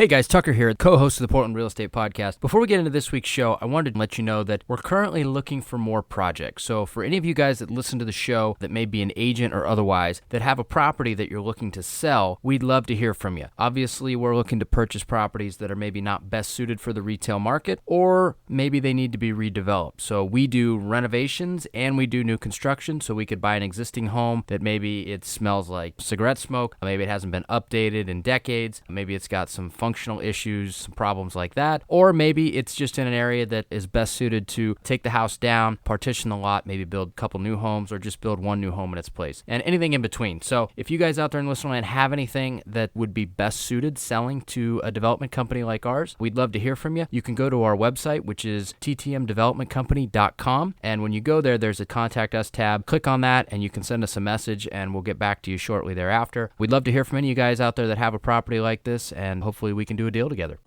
Hey guys, Tucker here, co-host of the Portland Real Estate Podcast. Before we get into this week's show, I wanted to let you know that we're currently looking for more projects. So for any of you guys that listen to the show that may be an agent or otherwise that have a property that you're looking to sell, we'd love to hear from you. Obviously, we're looking to purchase properties that are maybe not best suited for the retail market, or maybe they need to be redeveloped. So we do renovations and we do new construction, so we could buy an existing home that maybe it smells like cigarette smoke, maybe it hasn't been updated in decades, maybe it's got some functional issues, some problems like that, or maybe it's just in an area that is best suited to take the house down, partition the lot, maybe build a couple new homes, or just build one new home in its place, and anything in between. So if you guys out there in listening land have anything that would be best suited selling to a development company like ours, we'd love to hear from you. You can go to our website, which is ttmdevelopmentcompany.com, and when you go there, there's a Contact Us tab. Click on that, and you can send us a message, and we'll get back to you shortly thereafter. We'd love to hear from any of you guys out there that have a property like this, and hopefully we can do a deal together.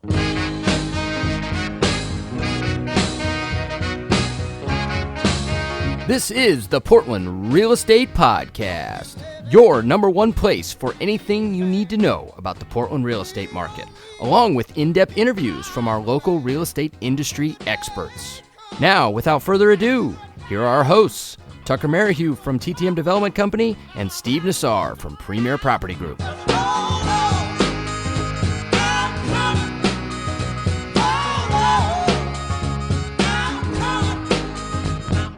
This is the Portland Real Estate Podcast, your number one place for anything you need to know about the Portland real estate market, along with in-depth interviews from our local real estate industry experts. Now, without further ado, here are our hosts, Tucker Merrihew from TTM Development Company and Steve Nassar from Premier Property Group.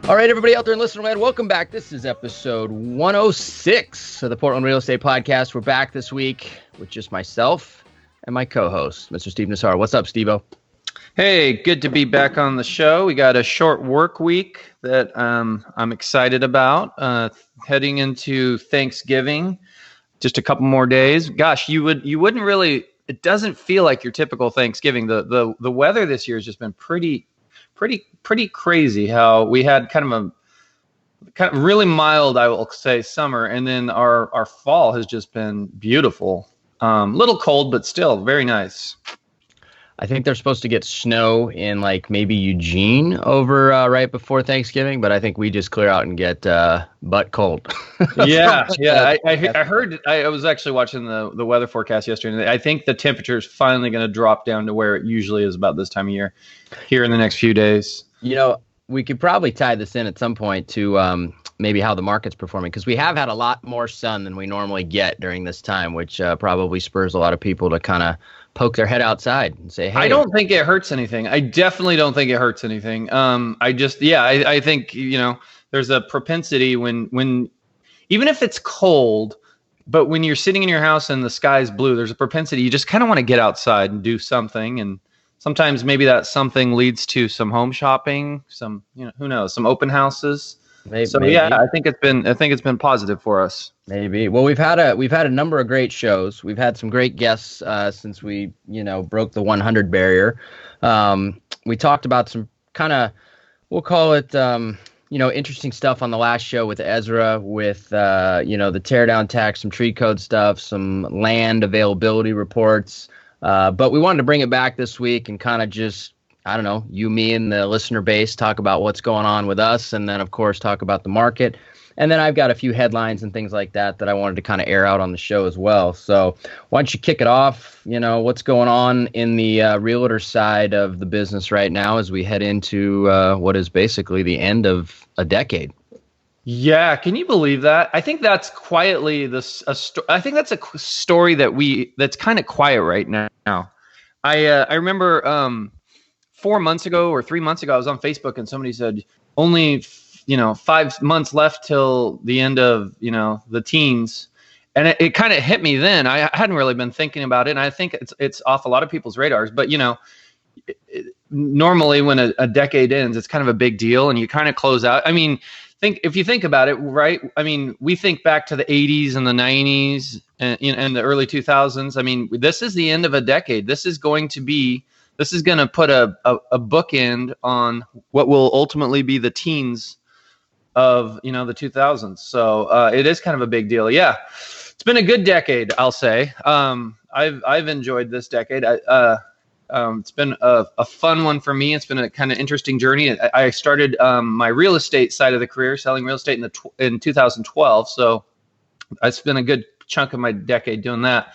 All right, everybody out there in listening land, welcome back. This is episode 106 of the Portland Real Estate Podcast. We're back this week with just myself and my co-host, Mr. Steve Nassar. What's up, Steve-O? Hey, good to be back on the show. We got a short work week that I'm excited about. Heading into Thanksgiving, just a couple more days. Gosh, you wouldn't really. It doesn't feel like your typical Thanksgiving. The weather this year has just been pretty crazy. How we had kind of really mild, I will say, summer, and then our fall has just been beautiful. Little cold, but still very nice. I think they're supposed to get snow in like maybe Eugene over right before Thanksgiving, but I think we just clear out and get butt cold. Yeah. I heard. I was actually watching the weather forecast yesterday, and I think the temperature is finally going to drop down to where it usually is about this time of year here in the next few days. You know, we could probably tie this in at some point to maybe how the market's performing, because we have had a lot more sun than we normally get during this time, which probably spurs a lot of people to kind of poke their head outside and say, hey. I don't think it hurts anything. I definitely don't think it hurts anything. I think, there's a propensity when even if it's cold, but when you're sitting in your house and the sky's blue, there's a propensity. You just kind of want to get outside and do something. And sometimes maybe that something leads to some home shopping, some, who knows, some open houses. Maybe. Yeah, I think it's been positive for us. Maybe. Well, we've had a number of great shows. We've had some great guests since we broke the 100 barrier. We talked about some kind of, we'll call it interesting stuff on the last show with Ezra, with the teardown tax, some tree code stuff, some land availability reports. But we wanted to bring it back this week and kind of just, I don't know, you, me, and the listener base talk about what's going on with us, and then, of course, talk about the market. And then I've got a few headlines and things like that I wanted to kind of air out on the show as well. So why don't you kick it off? What's going on in the realtor side of the business right now as we head into what is basically the end of a decade? Yeah, can you believe that? I think that's quietly I think that's a story that's kind of quiet right now. I remember 4 months ago or 3 months ago, I was on Facebook and somebody said only 5 months left till the end of the teens, and it kind of hit me then. I hadn't really been thinking about it, and I think it's off a lot of people's radars. But normally when a decade ends, it's kind of a big deal, and you kind of close out. I mean, if you think about it, right? I mean, we think back to the 80s and the 90s and the early 2000s. I mean, this is the end of a decade. This is going to put a bookend on what will ultimately be the teens of the 2000s. So it is kind of a big deal. Yeah, it's been a good decade, I'll say. I've enjoyed this decade. It's been a fun one for me. It's been a kind of interesting journey. I started my real estate side of the career, selling real estate in 2012. So I spent a good chunk of my decade doing that.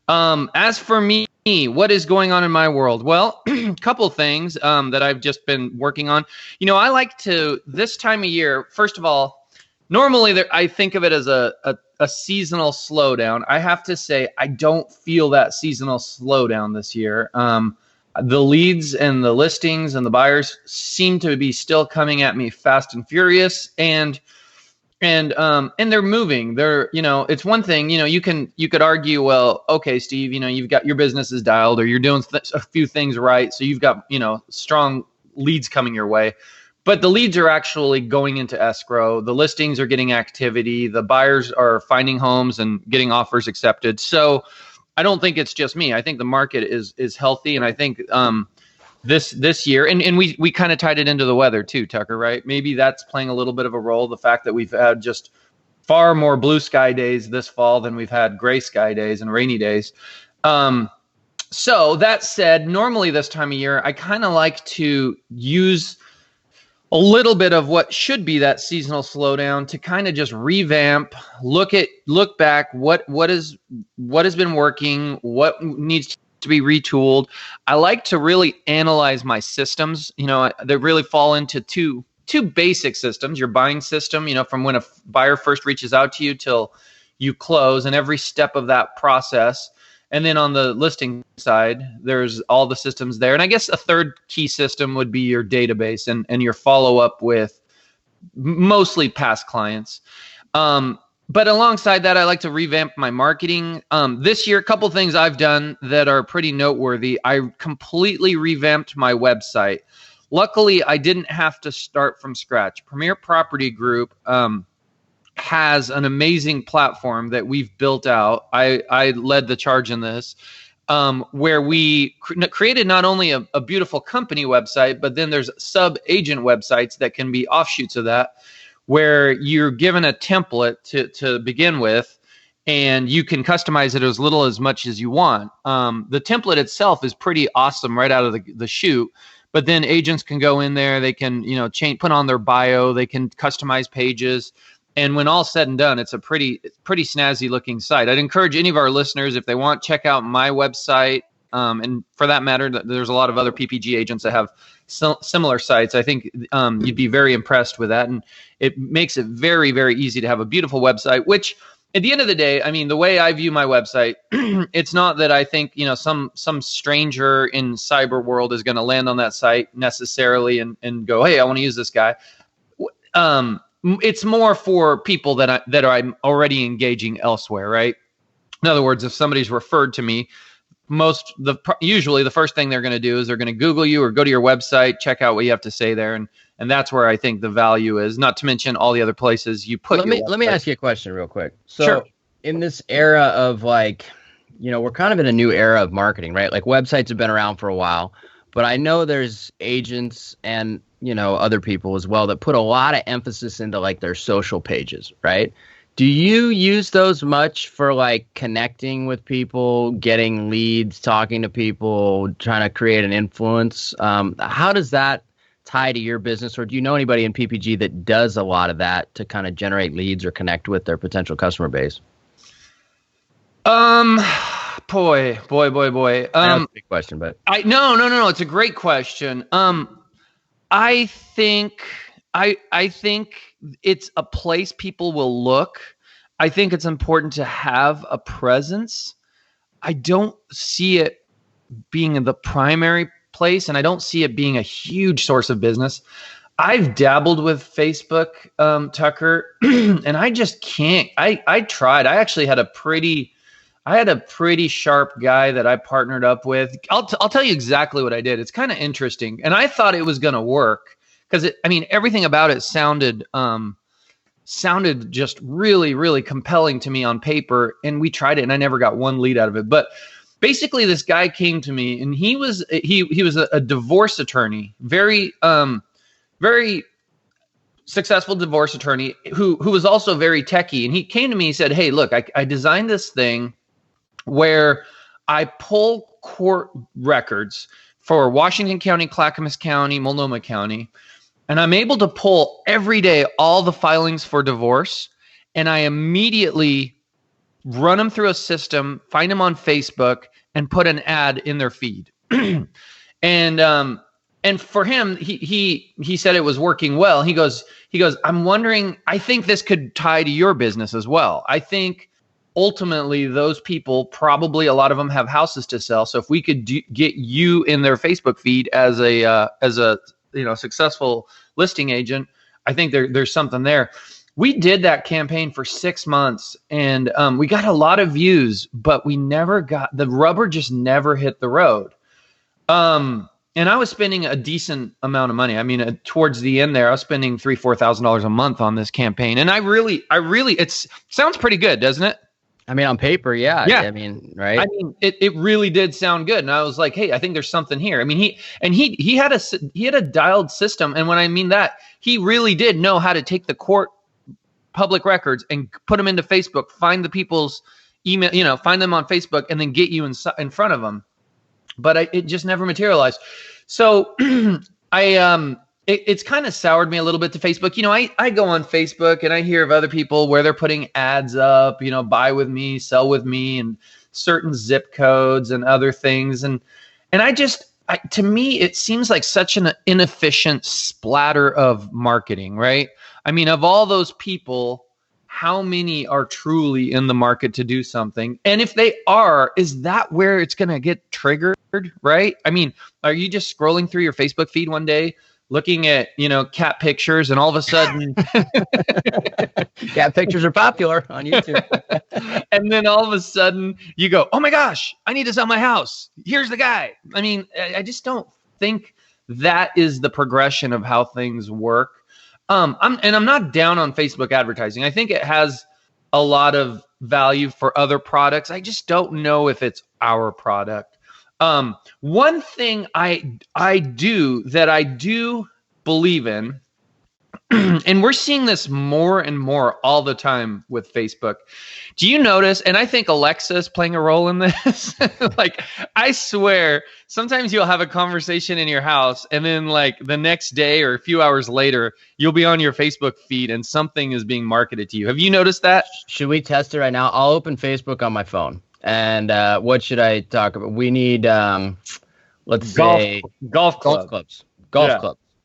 As for me, what is going on in my world? Well, a couple things that I've just been working on. I like to, this time of year, first of all, normally I think of it as a seasonal slowdown. I have to say, I don't feel that seasonal slowdown this year. The leads and the listings and the buyers seem to be still coming at me fast and furious, and they're moving. It's one thing, you could argue, well, okay, Steve, you've got your business is dialed, or you're doing a few things right, so you've got, strong leads coming your way. But the leads are actually going into escrow. The listings are getting activity. The buyers are finding homes and getting offers accepted. So I don't think it's just me. I think the market is healthy, and I think this year, and we kind of tied it into the weather too, Tucker, right? Maybe that's playing a little bit of a role. The fact that we've had just far more blue sky days this fall than we've had gray sky days and rainy days. So that said, normally this time of year, I kind of like to use a little bit of what should be that seasonal slowdown to kind of just revamp, look back, what has been working, what needs to be retooled. I like to really analyze my systems. They really fall into two basic systems. Your buying system, from when a buyer first reaches out to you till you close, and every step of that process. And then on the listing side, there's all the systems there. And I guess a third key system would be your database and your follow-up with mostly past clients. But alongside that, I like to revamp my marketing. This year, a couple things I've done that are pretty noteworthy. I completely revamped my website. Luckily, I didn't have to start from scratch. Premier Property Group has an amazing platform that we've built out. I led the charge in this, where we created not only a beautiful company website, but then there's sub-agent websites that can be offshoots of that, where you're given a template to begin with, and you can customize it as little as much as you want. The template itself is pretty awesome right out of the chute, but then agents can go in there, they can put on their bio, they can customize pages. And when all said and done, it's a pretty snazzy looking site. I'd encourage any of our listeners, if they want, check out my website. And for that matter, there's a lot of other PPG agents that have similar sites. I think you'd be very impressed with that. And it makes it very, very easy to have a beautiful website, which at the end of the day, I mean, the way I view my website, it's not that I think, some stranger in cyber world is going to land on that site necessarily and go, hey, I want to use this guy. It's more for people that I'm already engaging elsewhere, right? In other words, if somebody's referred to me, usually the first thing they're going to do is they're going to Google you or go to your website, check out what you have to say there, and that's where I think the value is. Not to mention all the other places you put. Let me ask you a question real quick. So, sure. In this era of we're kind of in a new era of marketing, right? Like websites have been around for a while, but I know there's agents and other people as well that put a lot of emphasis into their social pages, right? Do you use those much for connecting with people, getting leads, talking to people, trying to create an influence? How does that tie to your business, or do you know anybody in PPG that does a lot of that to kind of generate leads or connect with their potential customer base? Boy. That's a big question, but no. It's a great question. I think it's a place people will look. I think it's important to have a presence. I don't see it being the primary place, and I don't see it being a huge source of business. I've dabbled with Facebook, Tucker, and I just can't. I tried. I actually had a pretty sharp guy that I partnered up with. I'll tell you exactly what I did. It's kind of interesting, and I thought it was going to work because everything about it sounded just really, really compelling to me on paper. And we tried it, and I never got one lead out of it. But basically, this guy came to me, and he was a divorce attorney, very successful divorce attorney who was also very techie. And he came to me, he said, "Hey, look, I designed this thing where I pull court records for Washington County, Clackamas County, Multnomah County, and I'm able to pull every day all the filings for divorce, and I immediately run them through a system, find them on Facebook, and put an ad in their feed. And for him, he said it was working well. He goes, I'm wondering, I think this could tie to your business as well. I think ultimately those people, probably a lot of them have houses to sell. So if we could get you in their Facebook feed as a successful listing agent, I think there's something there. We did that campaign for 6 months, and we got a lot of views, but the rubber just never hit the road. And I was spending a decent amount of money. I mean, towards the end there, I was spending $3,000-$4,000 a month on this campaign. And I really, it sounds pretty good, doesn't it? I mean, on paper, yeah. Yeah. I mean, right? I mean, it really did sound good. And I was like, hey, I think there's something here. I mean, he had a dialed system. And when I mean that, he really did know how to take the court public records and put them into Facebook, find the people's email, find them on Facebook, and then get you in front of them. But it just never materialized. So it's kind of soured me a little bit to Facebook. I go on Facebook and I hear of other people where they're putting ads up, buy with me, sell with me, and certain zip codes and other things. And to me, it seems like such an inefficient splatter of marketing, right? I mean, of all those people, how many are truly in the market to do something? And if they are, is that where it's going to get triggered, right? I mean, are you just scrolling through your Facebook feed one day, looking at, cat pictures, and all of a sudden cat pictures are popular on YouTube. And then all of a sudden you go, oh my gosh, I need to sell my house. Here's the guy. I mean, I just don't think that is the progression of how things work. I'm not down on Facebook advertising. I think it has a lot of value for other products. I just don't know if it's our product. One thing I do believe in, and we're seeing this more and more all the time with Facebook. Do you notice, and I think Alexa is playing a role in this, like, I swear, sometimes you'll have a conversation in your house, and then like the next day or a few hours later, you'll be on your Facebook feed and something is being marketed to you. Have you noticed that? Should we test it right now? I'll open Facebook on my phone. And what should I talk about? We need, let's say, golf clubs.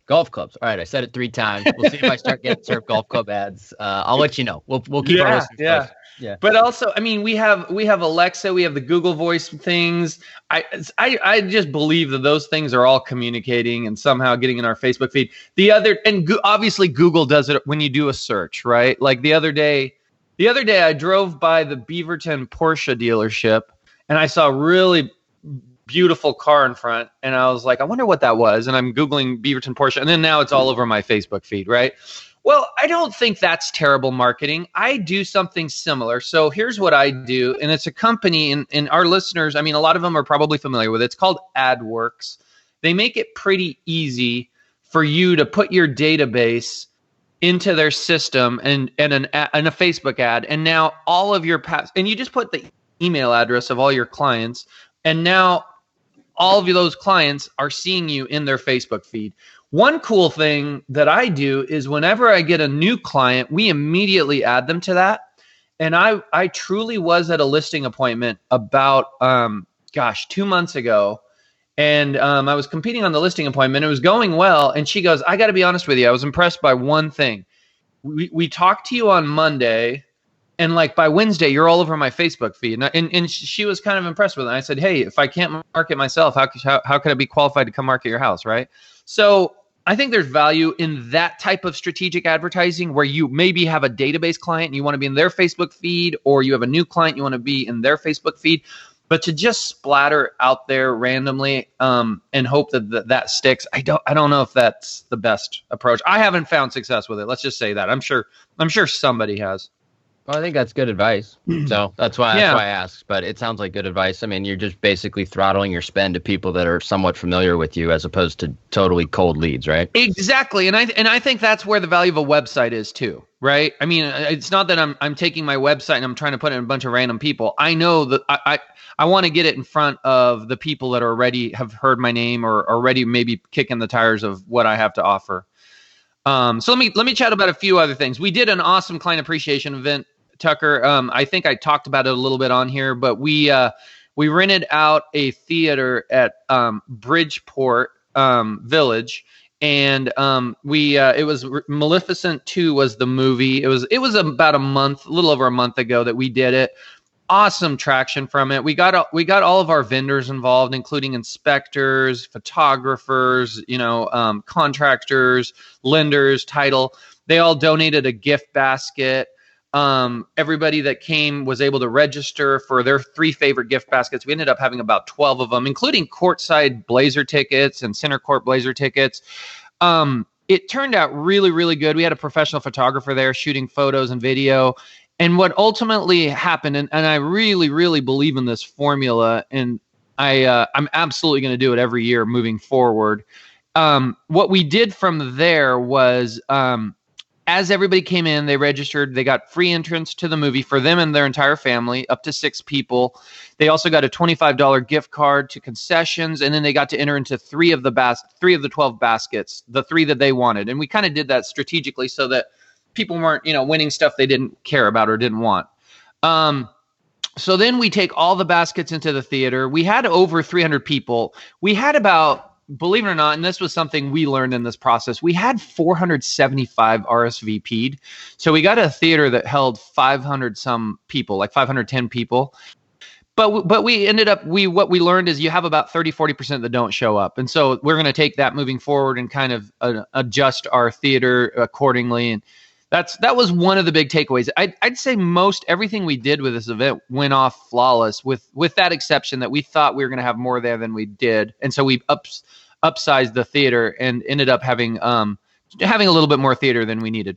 Golf clubs. All right, I said it 3 times. We'll see if I start getting served golf club ads. I'll let you know. We'll keep our listeners posted. Yeah. But also, I mean, we have Alexa, we have the Google Voice things. I just believe that those things are all communicating and somehow getting in our Facebook feed. Obviously Google does it when you do a search, right? Like the other day I drove by the Beaverton Porsche dealership and I saw a really beautiful car in front, and I was like, I wonder what that was. And I'm Googling Beaverton Porsche, and then now it's all over my Facebook feed, right? Well, I don't think that's terrible marketing. I do something similar. So here's what I do, and it's a company, and our listeners, I mean, a lot of them are probably familiar with it. It's called AdWorks. They make it pretty easy for you to put your database into their system and a Facebook ad, and now all of your and you just put the email address of all your clients, and now all of those clients are seeing you in their Facebook feed. One cool thing that I do is whenever I get a new client, we immediately add them to that. And I truly was at a listing appointment about, 2 months ago. And I was competing on the listing appointment. It was going well. And she goes, I got to be honest with you. I was impressed by one thing. We talked to you on Monday, and like by Wednesday, you're all over my Facebook feed. And she was kind of impressed with it. And I said, hey, if I can't market myself, how could I be qualified to come market your house, right? So I think there's value in that type of strategic advertising where you maybe have a database client and you want to be in their Facebook feed, or you have a new client, you want to be in their Facebook feed. But to just splatter out there randomly and hope that sticks, I don't know if that's the best approach. I haven't found success with it. Let's just say that. I'm sure somebody has. Well, I think that's good advice. So that's why I asked. But it sounds like good advice. I mean, you're just basically throttling your spend to people that are somewhat familiar with you, as opposed to totally cold leads, right? Exactly, and I think that's where the value of a website is too, right? I mean, it's not that I'm taking my website and I'm trying to put in a bunch of random people. I know that I want to get it in front of the people that already have heard my name or already maybe kicking the tires of what I have to offer. So let me chat about a few other things. We did an awesome client appreciation event Tucker. I think I talked about it a little bit on here, but we rented out a theater at Bridgeport Village, and it was Maleficent 2 was the movie. It was about a little over a month ago that we did it. Awesome traction from it. We got all of our vendors involved, including inspectors, photographers, contractors, lenders, title. They all donated a gift basket. Everybody that came was able to register for their 3 favorite gift baskets. We ended up having about 12 of them, including courtside Blazer tickets and center court Blazer tickets. It turned out really, really good. We had a professional photographer there shooting photos and video. And what ultimately happened, and I really, really believe in this formula, and I'm absolutely going to do it every year moving forward. What we did from there was, as everybody came in, they registered, they got free entrance to the movie for them and their entire family, up to 6 people. They also got a $25 gift card to concessions, and then they got to enter into 3 of the 12 baskets, the 3 that they wanted. And we kind of did that strategically so that people weren't, winning stuff they didn't care about or didn't want. So then we take all the baskets into the theater. We had over 300 people. We had about, believe it or not, and this was something we learned in this process, we had 475 RSVP'd. So we got a theater that held 500 some people, like 510 people. But we ended up, what we learned is you have about 30-40% that don't show up. And so we're going to take that moving forward and kind of adjust our theater accordingly. And that was one of the big takeaways. I'd say most everything we did with this event went off flawless, with that exception that we thought we were going to have more there than we did, and so we upsized the theater and ended up having a little bit more theater than we needed.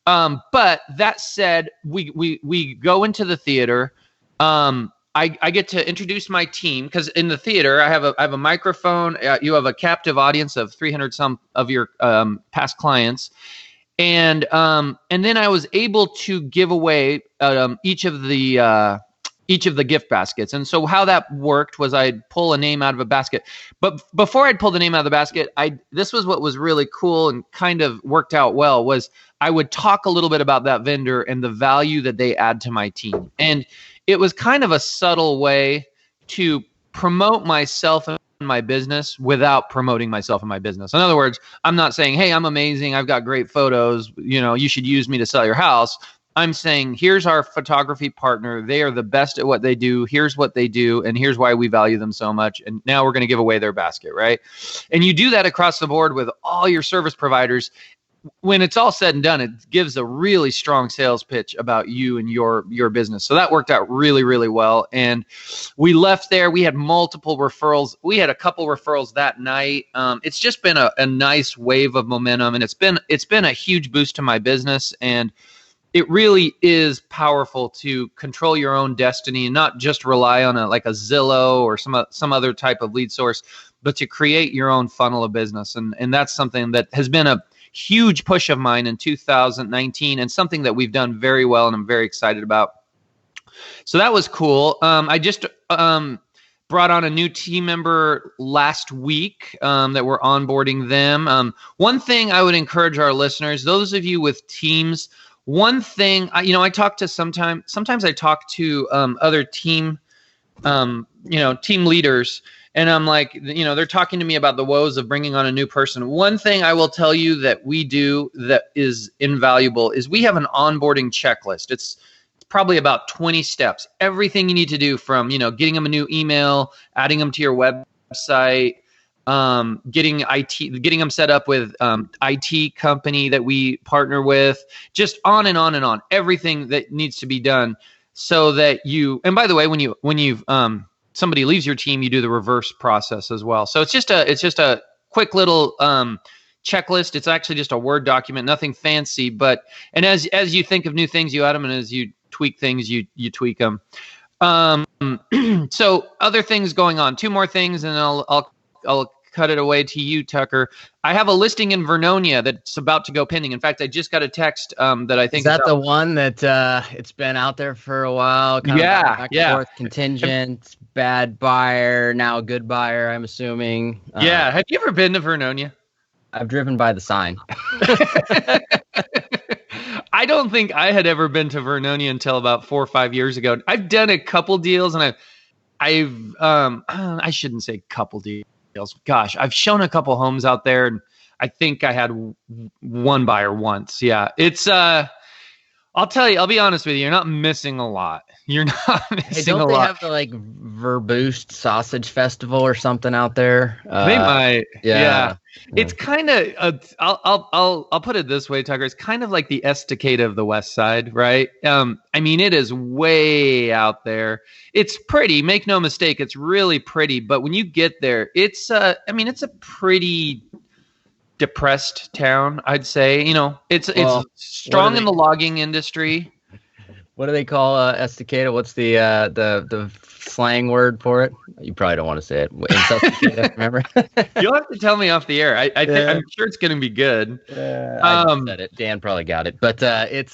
But that said, we go into the theater. I get to introduce my team, because in the theater I have a microphone. You have a captive audience of 300 some of your past clients. And then I was able to give away each of the gift baskets. And so how that worked was I'd pull a name out of a basket. But before I'd pull the name out of the basket, this was what was really cool and kind of worked out well, was I would talk a little bit about that vendor and the value that they add to my team. And it was kind of a subtle way to promote myself and my business without promoting myself and my business. In other words, I'm not saying, hey, I'm amazing, I've got great photos, you should use me to sell your house. I'm saying, here's our photography partner. They are the best at what they do. Here's what they do, and here's why we value them so much. And now we're going to give away their basket, right? And you do that across the board with all your service providers. When it's all said and done, it gives a really strong sales pitch about you and your business. So that worked out really, really well. And we left there. We had multiple referrals. We had a couple referrals that night. It's just been a nice wave of momentum, and it's been a huge boost to my business. And it really is powerful to control your own destiny and not just rely on a Zillow or some other type of lead source, but to create your own funnel of business. And that's something that has been a huge push of mine in 2019, and something that we've done very well and I'm very excited about. So that was cool. I just brought on a new team member last week that we're onboarding them. One thing I would encourage our listeners, those of you with teams, one thing, I talk to sometimes I talk to other team leaders. And I'm like, they're talking to me about the woes of bringing on a new person. One thing I will tell you that we do that is invaluable is we have an onboarding checklist. It's probably about 20 steps. Everything you need to do, from, getting them a new email, adding them to your website, getting them set up with IT company that we partner with, just on and on and on. Everything that needs to be done so that and by the way, when you've somebody leaves your team, you do the reverse process as well. So it's just a quick little checklist. It's actually just a Word document, nothing fancy. And as you think of new things, you add them, and as you tweak things, you tweak them. So other things going on. 2 more things, and I'll cut it away to you, Tucker. I have a listing in Vernonia that's about to go pending. In fact, I just got a text that I think is that the one that it's been out there for a while? Kind of back and forth, contingent, bad buyer, now a good buyer, I'm assuming. Yeah. Have you ever been to Vernonia? I've driven by the sign. I don't think I had ever been to Vernonia until about 4 or 5 years ago. I've done a couple deals, and I shouldn't say couple deals. Gosh, I've shown a couple homes out there, and I think I had one buyer once. Yeah, it's I'll tell you, I'll be honest with you, you're not missing a lot. You're not missing a lot. Don't they have the like Verboost Sausage Festival or something out there? They might. Yeah. It's kind of I'll put it this way, Tucker. It's kind of like the Estacada of the West Side, right? I mean, it is way out there. It's pretty, make no mistake, it's really pretty, but when you get there, it's I mean, it's a pretty depressed town, I'd say. You know, it's strong in the logging industry. What do they call Estacada? What's the slang word for it? You probably don't want to say it. Estacada, remember? You'll have to tell me off the air. I'm sure it's going to be good. I said it. Dan probably got it, but it's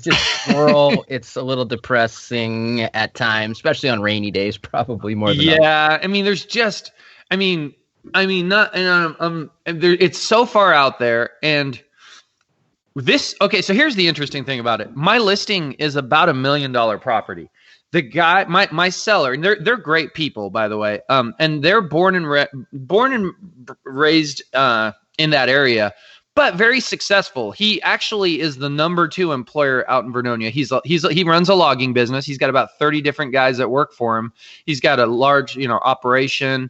just rural. It's a little depressing at times, especially on rainy days. Probably more than others. I mean, there's just, I mean, not, and it's so far out there, and this. Okay, so here's the interesting thing about it. My listing is about $1 million property. The guy, my seller, and they're great people, by the way. And they're born and raised in that area, but very successful. He actually is the number 2 employer out in Vernonia. He runs a logging business. He's got about 30 different guys that work for him. He's got a large, operation.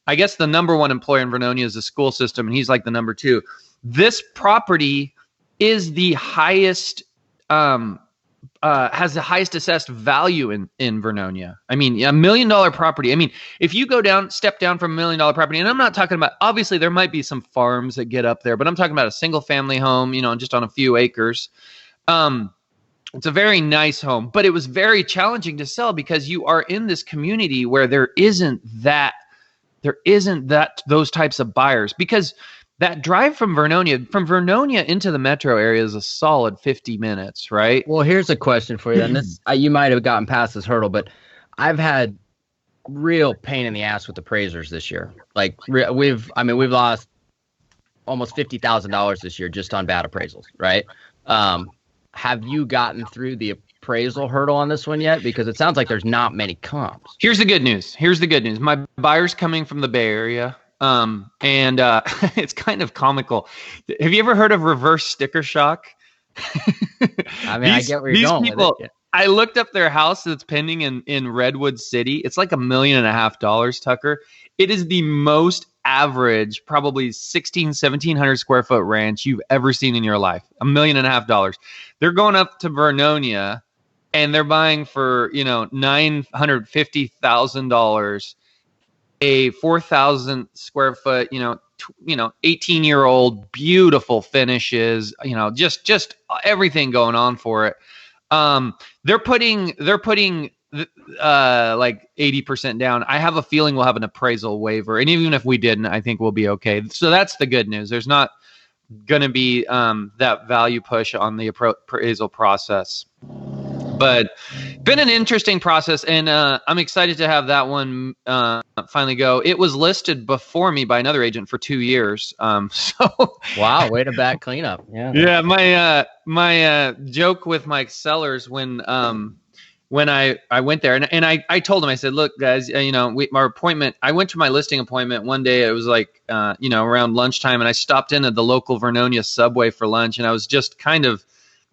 I guess the number 1 employer in Vernonia is the school system, and he's like the number 2. This property is the highest. Has the highest assessed value in Vernonia. I mean, $1 million property. I mean, if you step down from $1 million property, and I'm not talking about, obviously there might be some farms that get up there, but I'm talking about a single family home, just on a few acres. It's a very nice home, but it was very challenging to sell because you are in this community where there isn't those types of buyers, because that drive from Vernonia into the metro area is a solid 50 minutes, right? Well, here's a question for you. And this, you might have gotten past this hurdle, but I've had real pain in the ass with appraisers this year. Like we've lost almost $50,000 this year just on bad appraisals, right? Have you gotten through the appraisal hurdle on this one yet? Because it sounds like there's not many comps. Here's the good news. My buyer's coming from the Bay Area. It's kind of comical. Have you ever heard of reverse sticker shock? I mean, I get where you're going with it. I looked up their house that's pending in Redwood City. It's like $1.5 million, Tucker. It is the most average, probably 1,700 square foot ranch you've ever seen in your life. $1.5 million. They're going up to Vernonia, and they're buying for $950,000. A 4,000 square foot, 18-year-old, beautiful finishes, just everything going on for it. They're putting like 80% down. I have a feeling we'll have an appraisal waiver, and even if we didn't, I think we'll be okay. So that's the good news. There's not going to be that value push on the appraisal process. But been an interesting process, and I'm excited to have that one finally go. It was listed before me by another agent for 2 years. So wow, way to back cleanup. Yeah. My joke with my sellers when I went there, and I told them, I said, look, guys, our appointment. I went to my listing appointment one day. It was like around lunchtime, and I stopped in at the local Vernonia Subway for lunch, and I was just kind of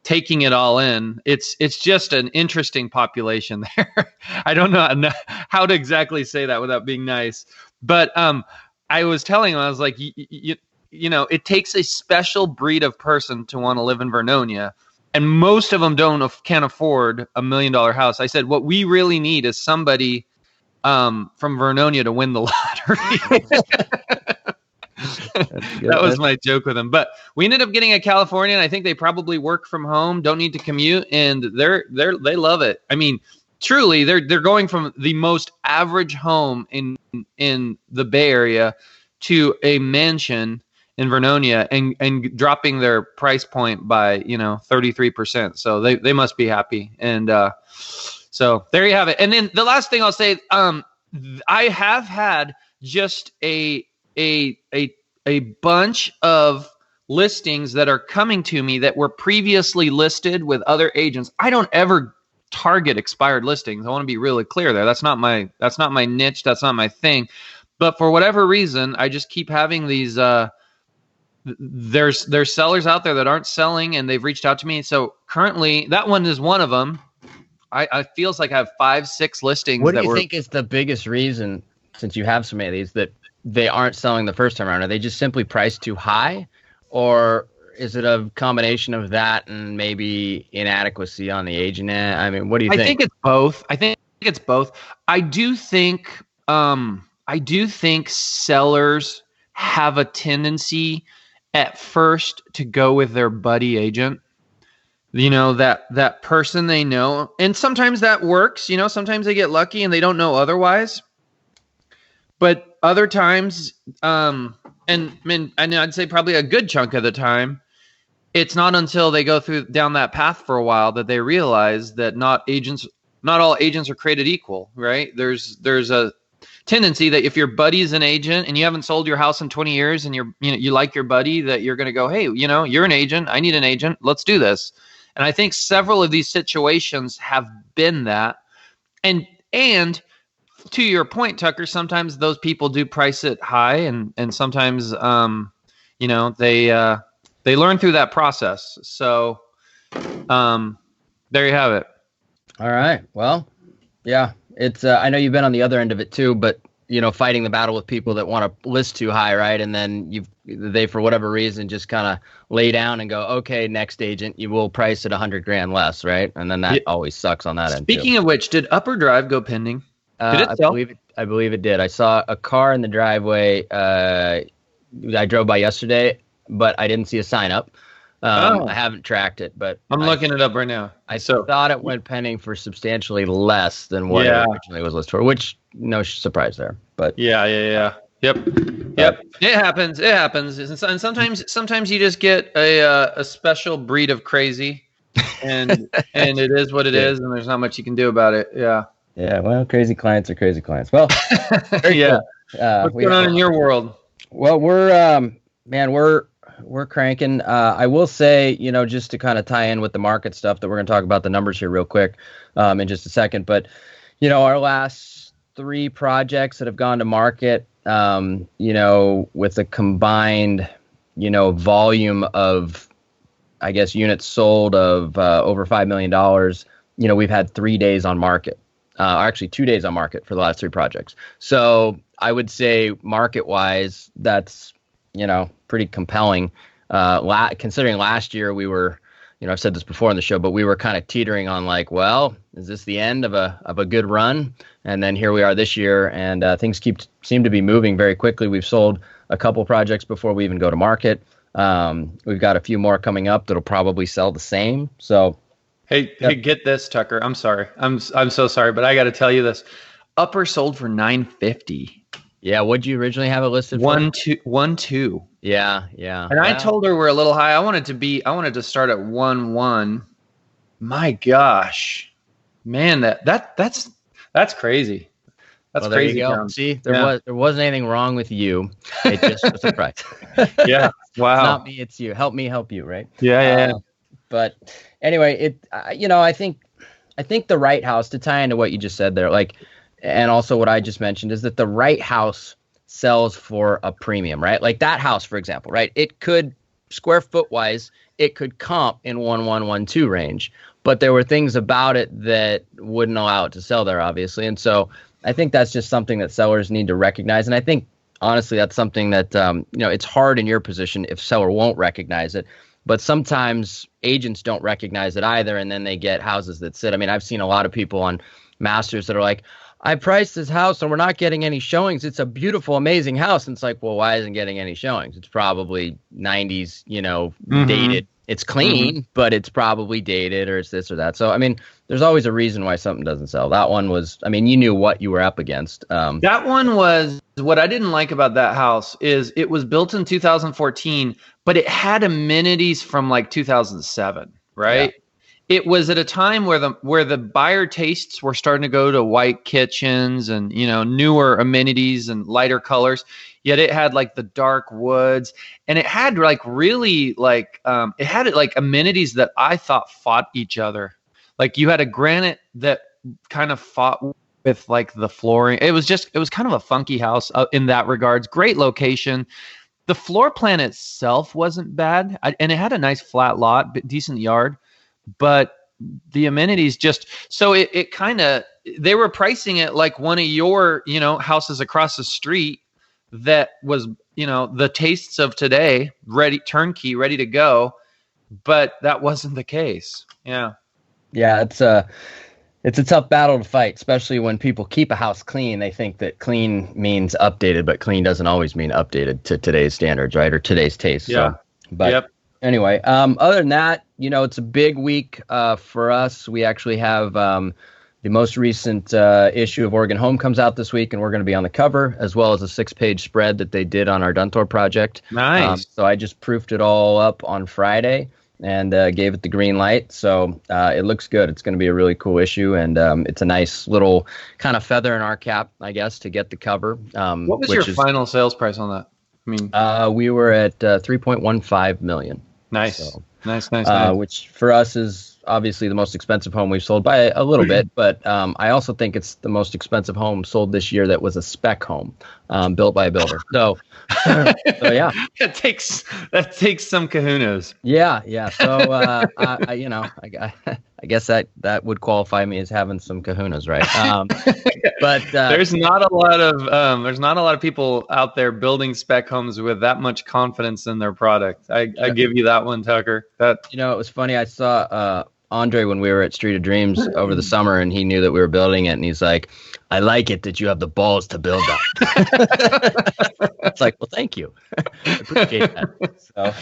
taking it all in. It's just an interesting population there. I don't know how to exactly say that without being nice, but I was telling him, I was like, it takes a special breed of person to want to live in Vernonia, and most of them can't afford $1 million house. I said, what we really need is somebody from Vernonia to win the lottery. That was my joke with them. But we ended up getting a Californian. I think they probably work from home, don't need to commute, and they love it. I mean, truly, they're going from the most average home in the Bay Area to a mansion in Vernonia, and dropping their price point by 33%. So they must be happy. And so there you have it. And then the last thing I'll say, I have had just a bunch of listings that are coming to me that were previously listed with other agents. I don't ever target expired listings. I want to be really clear there. That's not my niche. That's not my thing. But for whatever reason, I just keep having these there's sellers out there that aren't selling, and they've reached out to me. So currently that one is one of them. I feels like I have 5-6 listings. What do you think is the biggest reason, since you have so many of these, that they aren't selling the first time around? Are they just simply priced too high, or is it a combination of that and maybe inadequacy on the agent end? I mean, what do you think? I think it's both. I do think sellers have a tendency at first to go with their buddy agent. You know, that person they know. And sometimes that works. You know, sometimes they get lucky and they don't know otherwise. But other times, and I'd say probably a good chunk of the time, it's not until they go down that path for a while that they realize that not all agents are created equal, right? There's a tendency that if your buddy's an agent and you haven't sold your house in 20 years and you like your buddy, that you're going to go, hey, you know, you're an agent. I need an agent. Let's do this. And I think several of these situations have been that. And to your point, Tucker, sometimes those people do price it high, and sometimes, you know, they learn through that process. So there you have it. All right. Well, yeah, it's I know you've been on the other end of it too, but you know, fighting the battle with people that want to list too high, right? And then they for whatever reason just kind of lay down and go, okay, next agent, you will price it $100,000 less, right? And then that always sucks on that end. Speaking of which, did Upper Drive go pending? Did it sell? I believe it did. I saw a car in the driveway. I drove by yesterday, but I didn't see a sign up. I haven't tracked it, but I'm looking it up right now. I thought it went pending for substantially less than what it originally was listed for, which no surprise there. But Yep. It happens. And sometimes you just get a special breed of crazy, and it is what it is, and there's not much you can do about it. Yeah. Yeah. Well, crazy clients are crazy clients. Well, yeah. What's going on in your world? Well, we're cranking. I will say, you know, just to kind of tie in with the market stuff that we're going to talk about the numbers here real quick in just a second. But, you know, our last 3 projects that have gone to market, you know, with a combined, you know, volume of, I guess, units sold of over $5 million, you know, we've had 3 days on market. Actually 2 days on market for the last 3 projects. So I would say market-wise, that's, you know, pretty compelling. Considering last year we were, you know, I've said this before on the show, but we were kind of teetering on like, well, is this the end of a good run? And then here we are this year, and things seem to be moving very quickly. We've sold a couple projects before we even go to market. We've got a few more coming up that'll probably sell the same. So, hey, get this, Tucker. I'm sorry. I'm so sorry, but I got to tell you this. Upper sold for $950. Yeah, what'd you originally have it listed for? 1.2. Yeah. And I told her we're a little high. I wanted to start at 1.1. My gosh, man, that's crazy. That's crazy. There you go. See, there wasn't anything wrong with you. It just was a price. Yeah. Wow. It's not me, it's you. Help me help you, right? Yeah. But anyway, you know, I think the right house, to tie into what you just said there, like, and also what I just mentioned, is that the right house sells for a premium, right? Like that house, for example, right? It could, square foot wise, it could comp in 1.1, 1.2 range, but there were things about it that wouldn't allow it to sell there, obviously. And so I think that's just something that sellers need to recognize. And I think, honestly, that's something that, you know, it's hard in your position if seller won't recognize it. But sometimes agents don't recognize it either, and then they get houses that sit. I mean, I've seen a lot of people on Masters that are like, I priced this house and we're not getting any showings. It's a beautiful, amazing house. And it's like, well, why isn't it getting any showings? It's probably 90s, you know, dated. It's clean, but it's probably dated, or it's this or that. So, I mean, there's always a reason why something doesn't sell. That one was, I mean, you knew what you were up against. That one was, what I didn't like about that house is it was built in 2014, but it had amenities from like 2007, right? Yeah. it was at a time where the buyer tastes were starting to go to white kitchens and, you know, newer amenities and lighter colors. Yet it had like the dark woods, and it had like really like it had like amenities that I thought fought each other. Like you had a granite that kind of fought with like the flooring. It was kind of a funky house in that regards. Great location. The floor plan itself wasn't bad, and it had a nice flat lot, decent yard. But the amenities just, so it kind of, they were pricing it like one of your, you know, houses across the street that was, you know, the tastes of today, ready, turnkey, ready to go. But that wasn't the case. Yeah. Yeah. It's a tough battle to fight, especially when people keep a house clean. They think that clean means updated, but clean doesn't always mean updated to today's standards, right? Or today's taste. Yeah. So, but anyway, other than that, you know, it's a big week for us. We actually have the most recent issue of Oregon Home comes out this week, and we're going to be on the cover, as well as a 6-page spread that they did on our Dunthorpe project. Nice. So I just proofed it all up on Friday and gave it the green light. So it looks good. It's going to be a really cool issue, and it's a nice little kind of feather in our cap, I guess, to get the cover. What was your final sales price on that? I mean, we were at $3.15 million. Nice. So, nice. Which for us is obviously the most expensive home we've sold by a little bit, but I also think it's the most expensive home sold this year that was a spec home built by a builder. So yeah, that takes some kahunas. Yeah. So I guess that would qualify me as having some kahunas, right? But there's not a lot of people out there building spec homes with that much confidence in their product. I give you that one, Tucker. That, you know, it was funny. I saw Andre when we were at Street of Dreams over the summer, and he knew that we were building it, and he's like, "I like it that you have the balls to build that." It's like, well, thank you. I appreciate that. So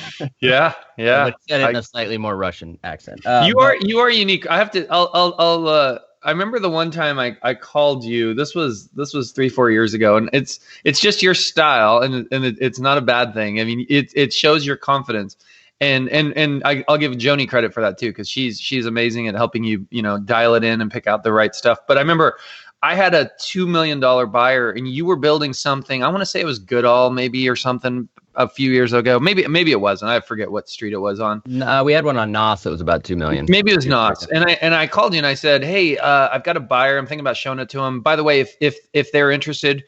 yeah. I said it in a slightly more Russian accent. You are unique. I have to. I remember the one time I called you. This was 3-4 years ago, and it's just your style, and it's not a bad thing. I mean, it shows your confidence. And I'll give Joni credit for that too, because she's amazing at helping you, you know, dial it in and pick out the right stuff. But I remember I had a $2 million buyer, and you were building something. I want to say it was Goodall maybe, or something, a few years ago. Maybe it wasn't. I forget what street it was on. No, we had one on Nos that was about $2 million. Maybe it was Nos. And I called you and I said, hey, I've got a buyer. I'm thinking about showing it to him. By the way, if they're interested,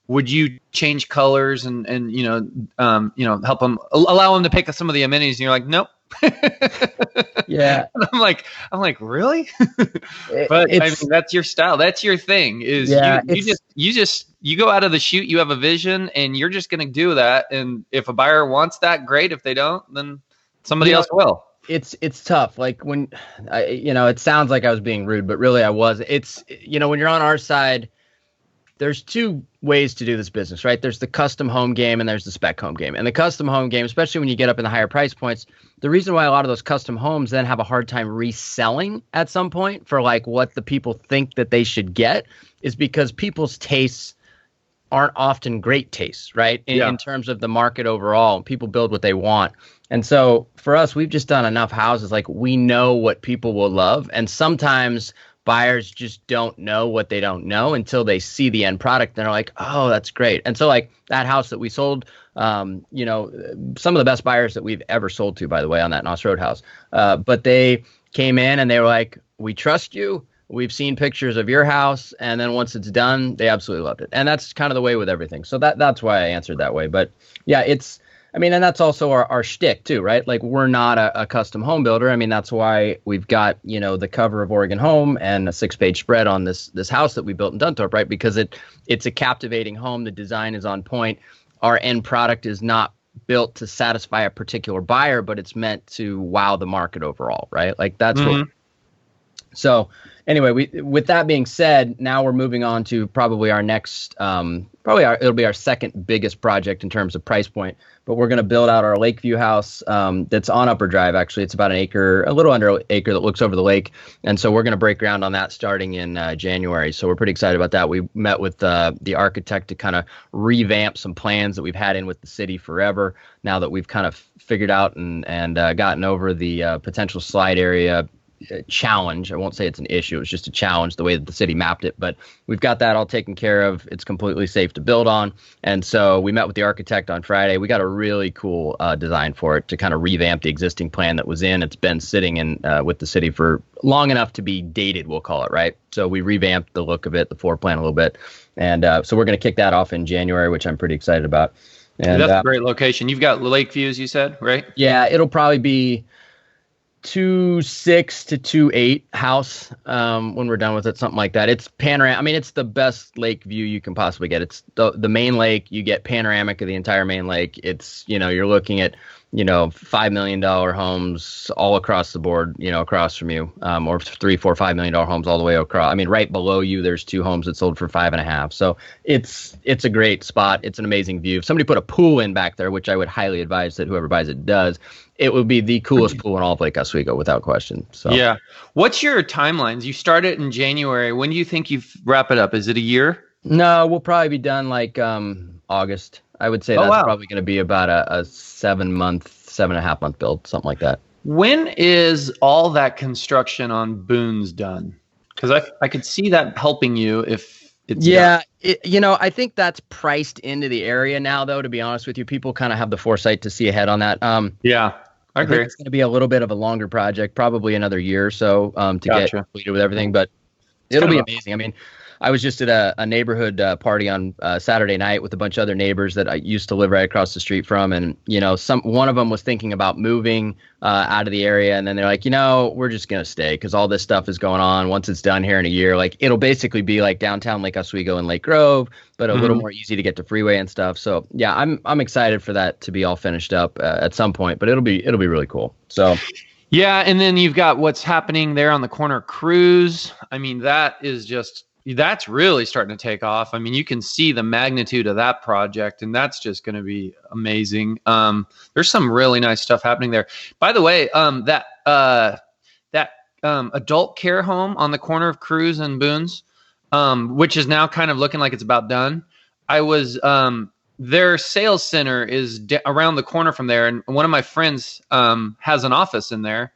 would you change colors and help them, allow them to pick some of the amenities? And you're like, nope. Yeah. And I'm like, really? But I mean, that's your style. That's your thing. Is you go out of the chute. You have a vision, and you're just going to do that. And if a buyer wants that, great. If they don't, then somebody else will. It's tough. Like when it sounds like I was being rude, but really I was. It's, when you're on our side, there's two ways to do this business, right? There's the custom home game and there's the spec home game. And the custom home game, especially when you get up in the higher price points, the reason why a lot of those custom homes then have a hard time reselling at some point for like what the people think that they should get is because people's tastes aren't often great tastes, right? In terms of the market overall, people build what they want. And so for us, we've just done enough houses. Like we know what people will love. And sometimes buyers just don't know what they don't know until they see the end product. And they're like, oh, that's great. And so like that house that we sold, some of the best buyers that we've ever sold to, by the way, on that Nos Road house. But they came in and they were like, we trust you. We've seen pictures of your house. And then once it's done, they absolutely loved it. And that's kind of the way with everything. So that's why I answered that way. But yeah, and that's also our shtick too, right? Like we're not a custom home builder. I mean, that's why we've got, the cover of Oregon Home and a 6-page spread on this house that we built in Dunthorpe, right? Because it's a captivating home. The design is on point. Our end product is not built to satisfy a particular buyer, but it's meant to wow the market overall, right? Like that's what. So anyway, with that being said, now we're moving on to probably our next, it'll be our second biggest project in terms of price point, but we're going to build out our Lakeview house that's on Upper Drive. Actually, it's about an acre, a little under an acre that looks over the lake. And so we're going to break ground on that starting in January. So we're pretty excited about that. We met with the architect to kind of revamp some plans that we've had in with the city forever. Now that we've kind of figured out and gotten over the potential slide area challenge. I won't say it's an issue. It's just a challenge the way that the city mapped it. But we've got that all taken care of. It's completely safe to build on. And so we met with the architect on Friday. We got a really cool design for it to kind of revamp the existing plan that was in. It's been sitting in with the city for long enough to be dated, we'll call it, right? So we revamped the look of it, the floor plan a little bit. And so we're going to kick that off in January, which I'm pretty excited about. And that's a great location. You've got lake views, you said, right? Yeah, it'll probably be 2.6 to 2.8 house when we're done with it, something like that. It's panoramic. I mean, it's the best lake view you can possibly get. It's the main lake. You get panoramic of the entire main lake. It's, you're looking at, $5 million homes all across the board, across from you, or $3, $4, $5 million homes all the way across. I mean, right below you, there's 2 homes that sold for 5.5. So it's a great spot. It's an amazing view. If somebody put a pool in back there, which I would highly advise that whoever buys it does, it would be the coolest pool in all of Lake Oswego without question. So yeah. What's your timelines? You start it in January. When do you think you wrap it up? Is it a year? No, we'll probably be done like August. I would say that's probably going to be about a 7.5 month build, something like that. When is all that construction on Boone's done? Because I could see that helping you if it's done. I think that's priced into the area now, though, to be honest with you. People kind of have the foresight to see ahead on that. Yeah, I agree. Think it's going to be a little bit of a longer project, probably another year or so to get completed with everything, but it'll be amazing. I mean, I was just at a neighborhood party on Saturday night with a bunch of other neighbors that I used to live right across the street from. And, one of them was thinking about moving out of the area. And then they're like, we're just going to stay because all this stuff is going on. Once it's done here in a year, like it'll basically be like downtown Lake Oswego and Lake Grove, but a little more easy to get to freeway and stuff. So, yeah, I'm excited for that to be all finished up at some point, but it'll be really cool. So. Yeah. And then you've got what's happening there on the corner of Cruz. I mean, that's really starting to take off. I mean, you can see the magnitude of that project, and that's just going to be amazing. There's some really nice stuff happening there. By the way, that adult care home on the corner of Cruz and Boone's, which is now kind of looking like it's about done. Their sales center is around the corner from there, and one of my friends has an office in there.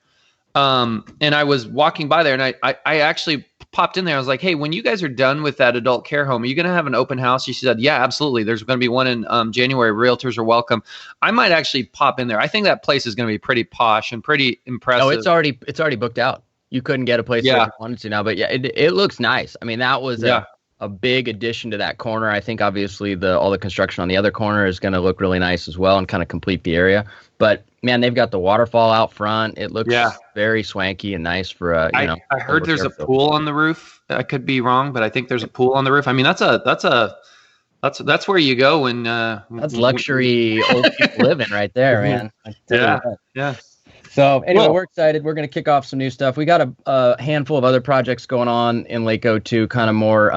And I was walking by there, and I actually popped in there. I was like, hey, when you guys are done with that adult care home, are you going to have an open house? She said, yeah, absolutely. There's going to be one in January. Realtors are welcome. I might actually pop in there. I think that place is going to be pretty posh and pretty impressive. Oh, it's already booked out. You couldn't get a place there if you wanted to now, but yeah, it looks nice. I mean, that was a big addition to that corner. I think obviously all the construction on the other corner is going to look really nice as well and kind of complete the area. But man, they've got the waterfall out front. It looks very swanky and nice for I heard there's a pool on the roof. I could be wrong, but I think there's a pool on the roof. I mean, that's where you go when that's luxury old people living right there, man. Yeah. So anyway, we're excited. We're going to kick off some new stuff. We got a handful of other projects going on in Lake too, kind of more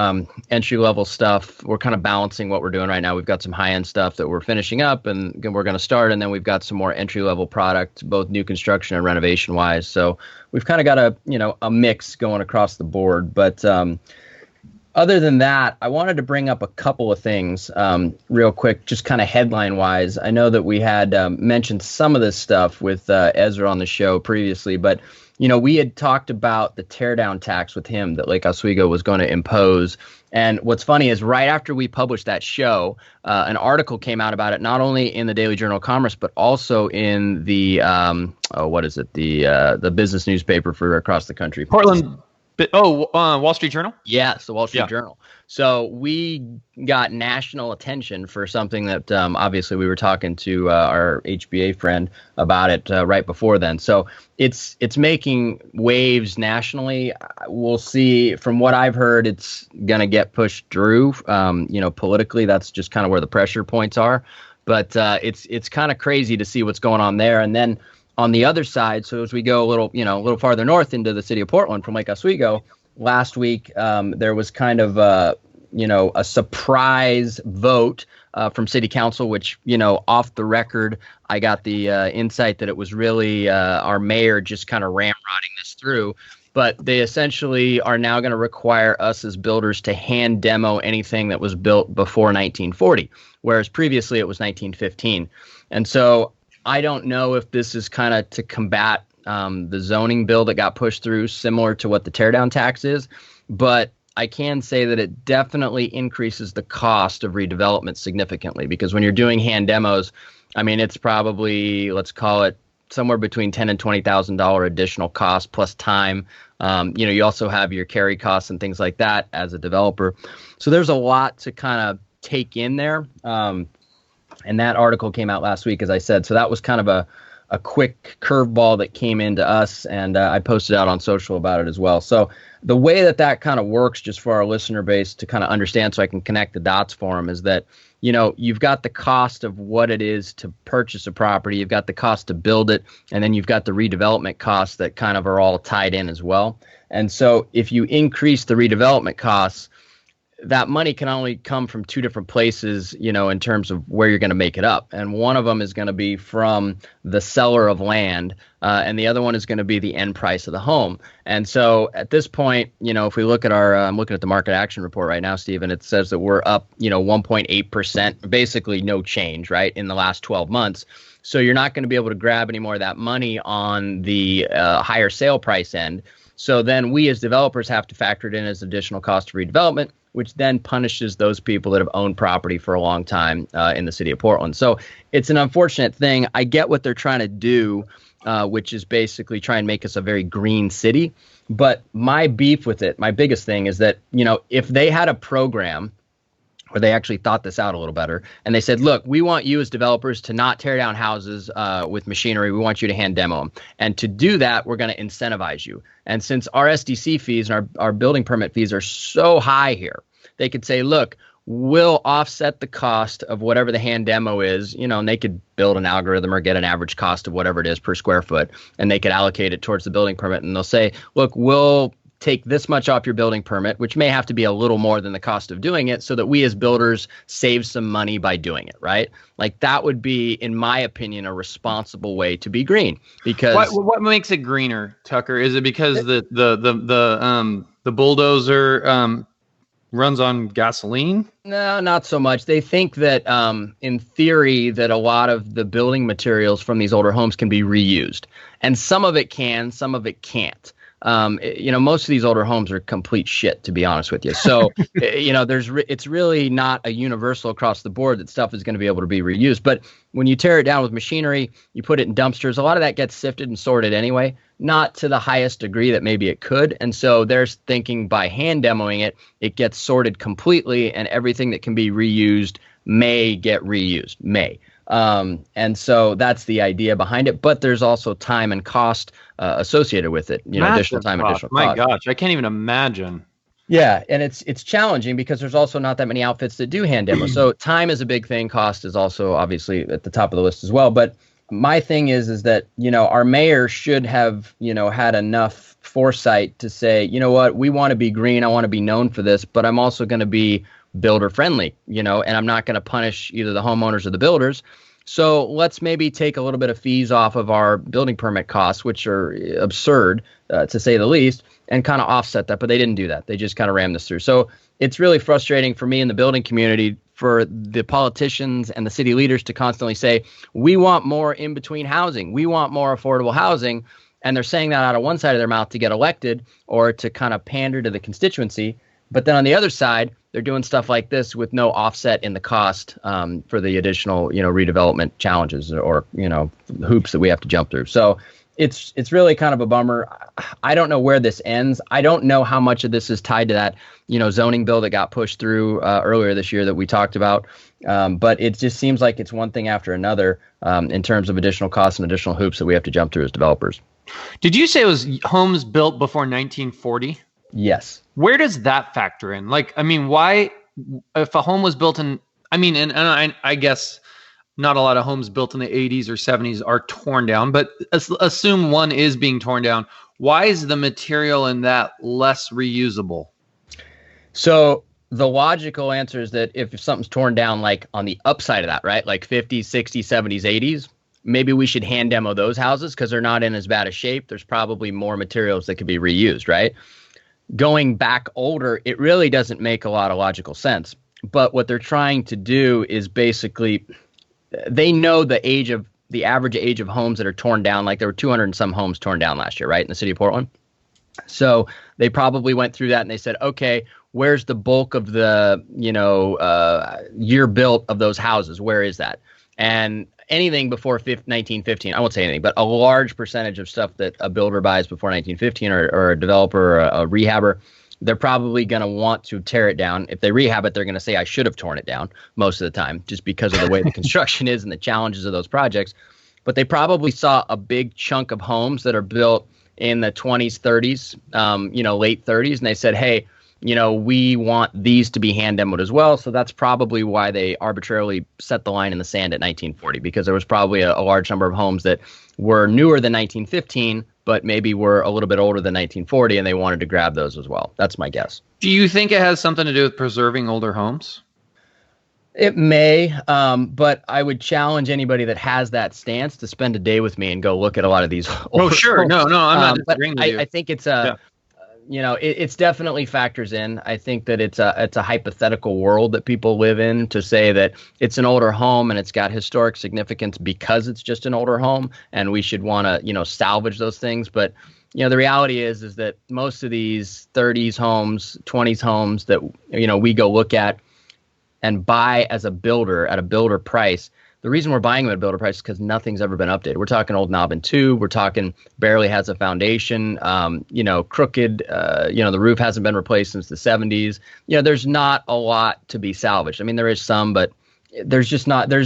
entry-level stuff. We're kind of balancing what we're doing right now. We've got some high-end stuff that we're finishing up and we're going to start, and then we've got some more entry-level product, both new construction and renovation-wise. So we've kind of got a mix going across the board. But other than that, I wanted to bring up a couple of things real quick, just kind of headline-wise. I know that we had mentioned some of this stuff with Ezra on the show previously, but, we had talked about the teardown tax with him that Lake Oswego was going to impose. And what's funny is right after we published that show, an article came out about it, not only in the Daily Journal of Commerce, but also in the, the business newspaper for across the country. Portland. Wall Street Journal? Yes, the Wall Street Journal. So we got national attention for something that obviously we were talking to our HBA friend about it right before then. So it's making waves nationally. We'll see. From what I've heard, it's going to get pushed through. Politically, that's just kind of where the pressure points are. But it's kind of crazy to see what's going on there. And then on the other side, so as we go a little farther north into the city of Portland from Lake Oswego, last week there was kind of a surprise vote from City Council, which off the record, I got the insight that it was really our mayor just kind of ramrodding this through. But they essentially are now going to require us as builders to hand demo anything that was built before 1940, whereas previously it was 1915, and so. I don't know if this is kind of to combat the zoning bill that got pushed through, similar to what the teardown tax is, but I can say that it definitely increases the cost of redevelopment significantly, because when you're doing hand demos, I mean, it's probably, let's call it somewhere between $10,000 and $20,000 additional cost plus time. You also have your carry costs and things like that as a developer. So there's a lot to kind of take in there. And that article came out last week, as I said. So that was kind of a quick curveball that came into us, and I posted out on social about it as well. So the way that kind of works, just for our listener base to kind of understand, so I can connect the dots for them, is that, you've got the cost of what it is to purchase a property, you've got the cost to build it, and then you've got the redevelopment costs that kind of are all tied in as well. And so if you increase the redevelopment costs, that money can only come from two different places, in terms of where you're going to make it up. And one of them is going to be from the seller of land, and the other one is going to be the end price of the home. And so at this point, if we look at I'm looking at the market action report right now, Stephen, it says that we're up, 1.8%, basically no change, right, in the last 12 months. So you're not going to be able to grab any more of that money on the higher sale price end. So then we as developers have to factor it in as additional cost of redevelopment, which then punishes those people that have owned property for a long time in the city of Portland. So it's an unfortunate thing. I get what they're trying to do, which is basically try and make us a very green city. But my beef with it, my biggest thing is that, if they had a program where they actually thought this out a little better, and they said, look, we want you as developers to not tear down houses with machinery. We want you to hand demo them. And to do that, we're going to incentivize you. And since our SDC fees and our building permit fees are so high here, they could say, look, we'll offset the cost of whatever the hand demo is, and they could build an algorithm or get an average cost of whatever it is per square foot, and they could allocate it towards the building permit. And they'll say, look, we'll take this much off your building permit, which may have to be a little more than the cost of doing it, so that we as builders save some money by doing it, right? Like, that would be, in my opinion, a responsible way to be green. Because what makes it greener, Tucker? Is it because the bulldozer runs on gasoline? No, not so much. They think that in theory that a lot of the building materials from these older homes can be reused, and some of it can, some of it can't. Most of these older homes are complete shit, to be honest with you. So, it's really not a universal across the board that stuff is going to be able to be reused. But when you tear it down with machinery, you put it in dumpsters, a lot of that gets sifted and sorted anyway, not to the highest degree that maybe it could. And so they're thinking by hand demoing it, it gets sorted completely, and everything that can be reused may get reused, and so that's the idea behind it. But there's also time and cost associated with it. Additional time, additional cost. My gosh, I can't even imagine. Yeah, and it's challenging because there's also not that many outfits that do hand demo. So time is a big thing. Cost is also obviously at the top of the list as well. But my thing is that, our mayor should have, had enough foresight to say, you know what, we want to be green. I want to be known for this, but I'm also going to be builder friendly, and I'm not going to punish either the homeowners or the builders. So let's maybe take a little bit of fees off of our building permit costs, which are absurd, to say the least, and kind of offset that. But they didn't do that. They just kind of rammed this through. So it's really frustrating for me in the building community, for the politicians and the city leaders to constantly say, we want more in-between housing. We want more affordable housing. And they're saying that out of one side of their mouth to get elected or to kind of pander to the constituency. But then on the other side, they're doing stuff like this with no offset in the cost for the additional, redevelopment challenges or, hoops that we have to jump through. So it's really kind of a bummer. I don't know where this ends. I don't know how much of this is tied to that, zoning bill that got pushed through earlier this year that we talked about. But it just seems like it's one thing after another in terms of additional costs and additional hoops that we have to jump through as developers. Did you say it was homes built before 1940? Yes. Where does that factor in? Why, if a home was built in, and I guess not a lot of homes built in the 80s or 70s are torn down, but assume one is being torn down. Why is the material in that less reusable? So the logical answer is that if something's torn down, like on the upside of that, right? Like 50s, 60s, 70s, 80s, maybe we should hand demo those houses because they're not in as bad a shape. There's probably more materials that could be reused, right? Going back older, it really doesn't make a lot of logical sense. But what they're trying to do is basically, they know the age of the average age of homes that are torn down. Like there were 200 and some homes torn down last year, right, in the city of Portland. So they probably went through that and they said, okay, where's the bulk of the, year built of those houses? Where is that? And anything before 1915, I won't say anything, but a large percentage of stuff that a builder buys before 1915 or a developer or a rehabber, they're probably going to want to tear it down. If they rehab it, they're going to say, I should have torn it down most of the time, just because of the way the construction is and the challenges of those projects. But they probably saw a big chunk of homes that are built in the 20s, 30s, late 30s. And they said, hey, we want these to be hand demoed as well. So that's probably why they arbitrarily set the line in the sand at 1940, because there was probably a large number of homes that were newer than 1915, but maybe were a little bit older than 1940, and they wanted to grab those as well. That's my guess. Do you think it has something to do with preserving older homes? It may, but I would challenge anybody that has that stance to spend a day with me and go look at a lot of these. Oh, sure. No, I'm not disagreeing with you. I think it's it's definitely factors in. I think that it's a hypothetical world that people live in to say that it's an older home and it's got historic significance because it's just an older home and we should want to, salvage those things. But, the reality is that most of these 30s homes, 20s homes that, we go look at and buy as a builder at a builder price. The reason we're buying them at a builder price is because nothing's ever been updated. We're talking old knob and tube. We're talking barely has a foundation, crooked, the roof hasn't been replaced since the 70s. There's not a lot to be salvaged. I mean, there is some, but there's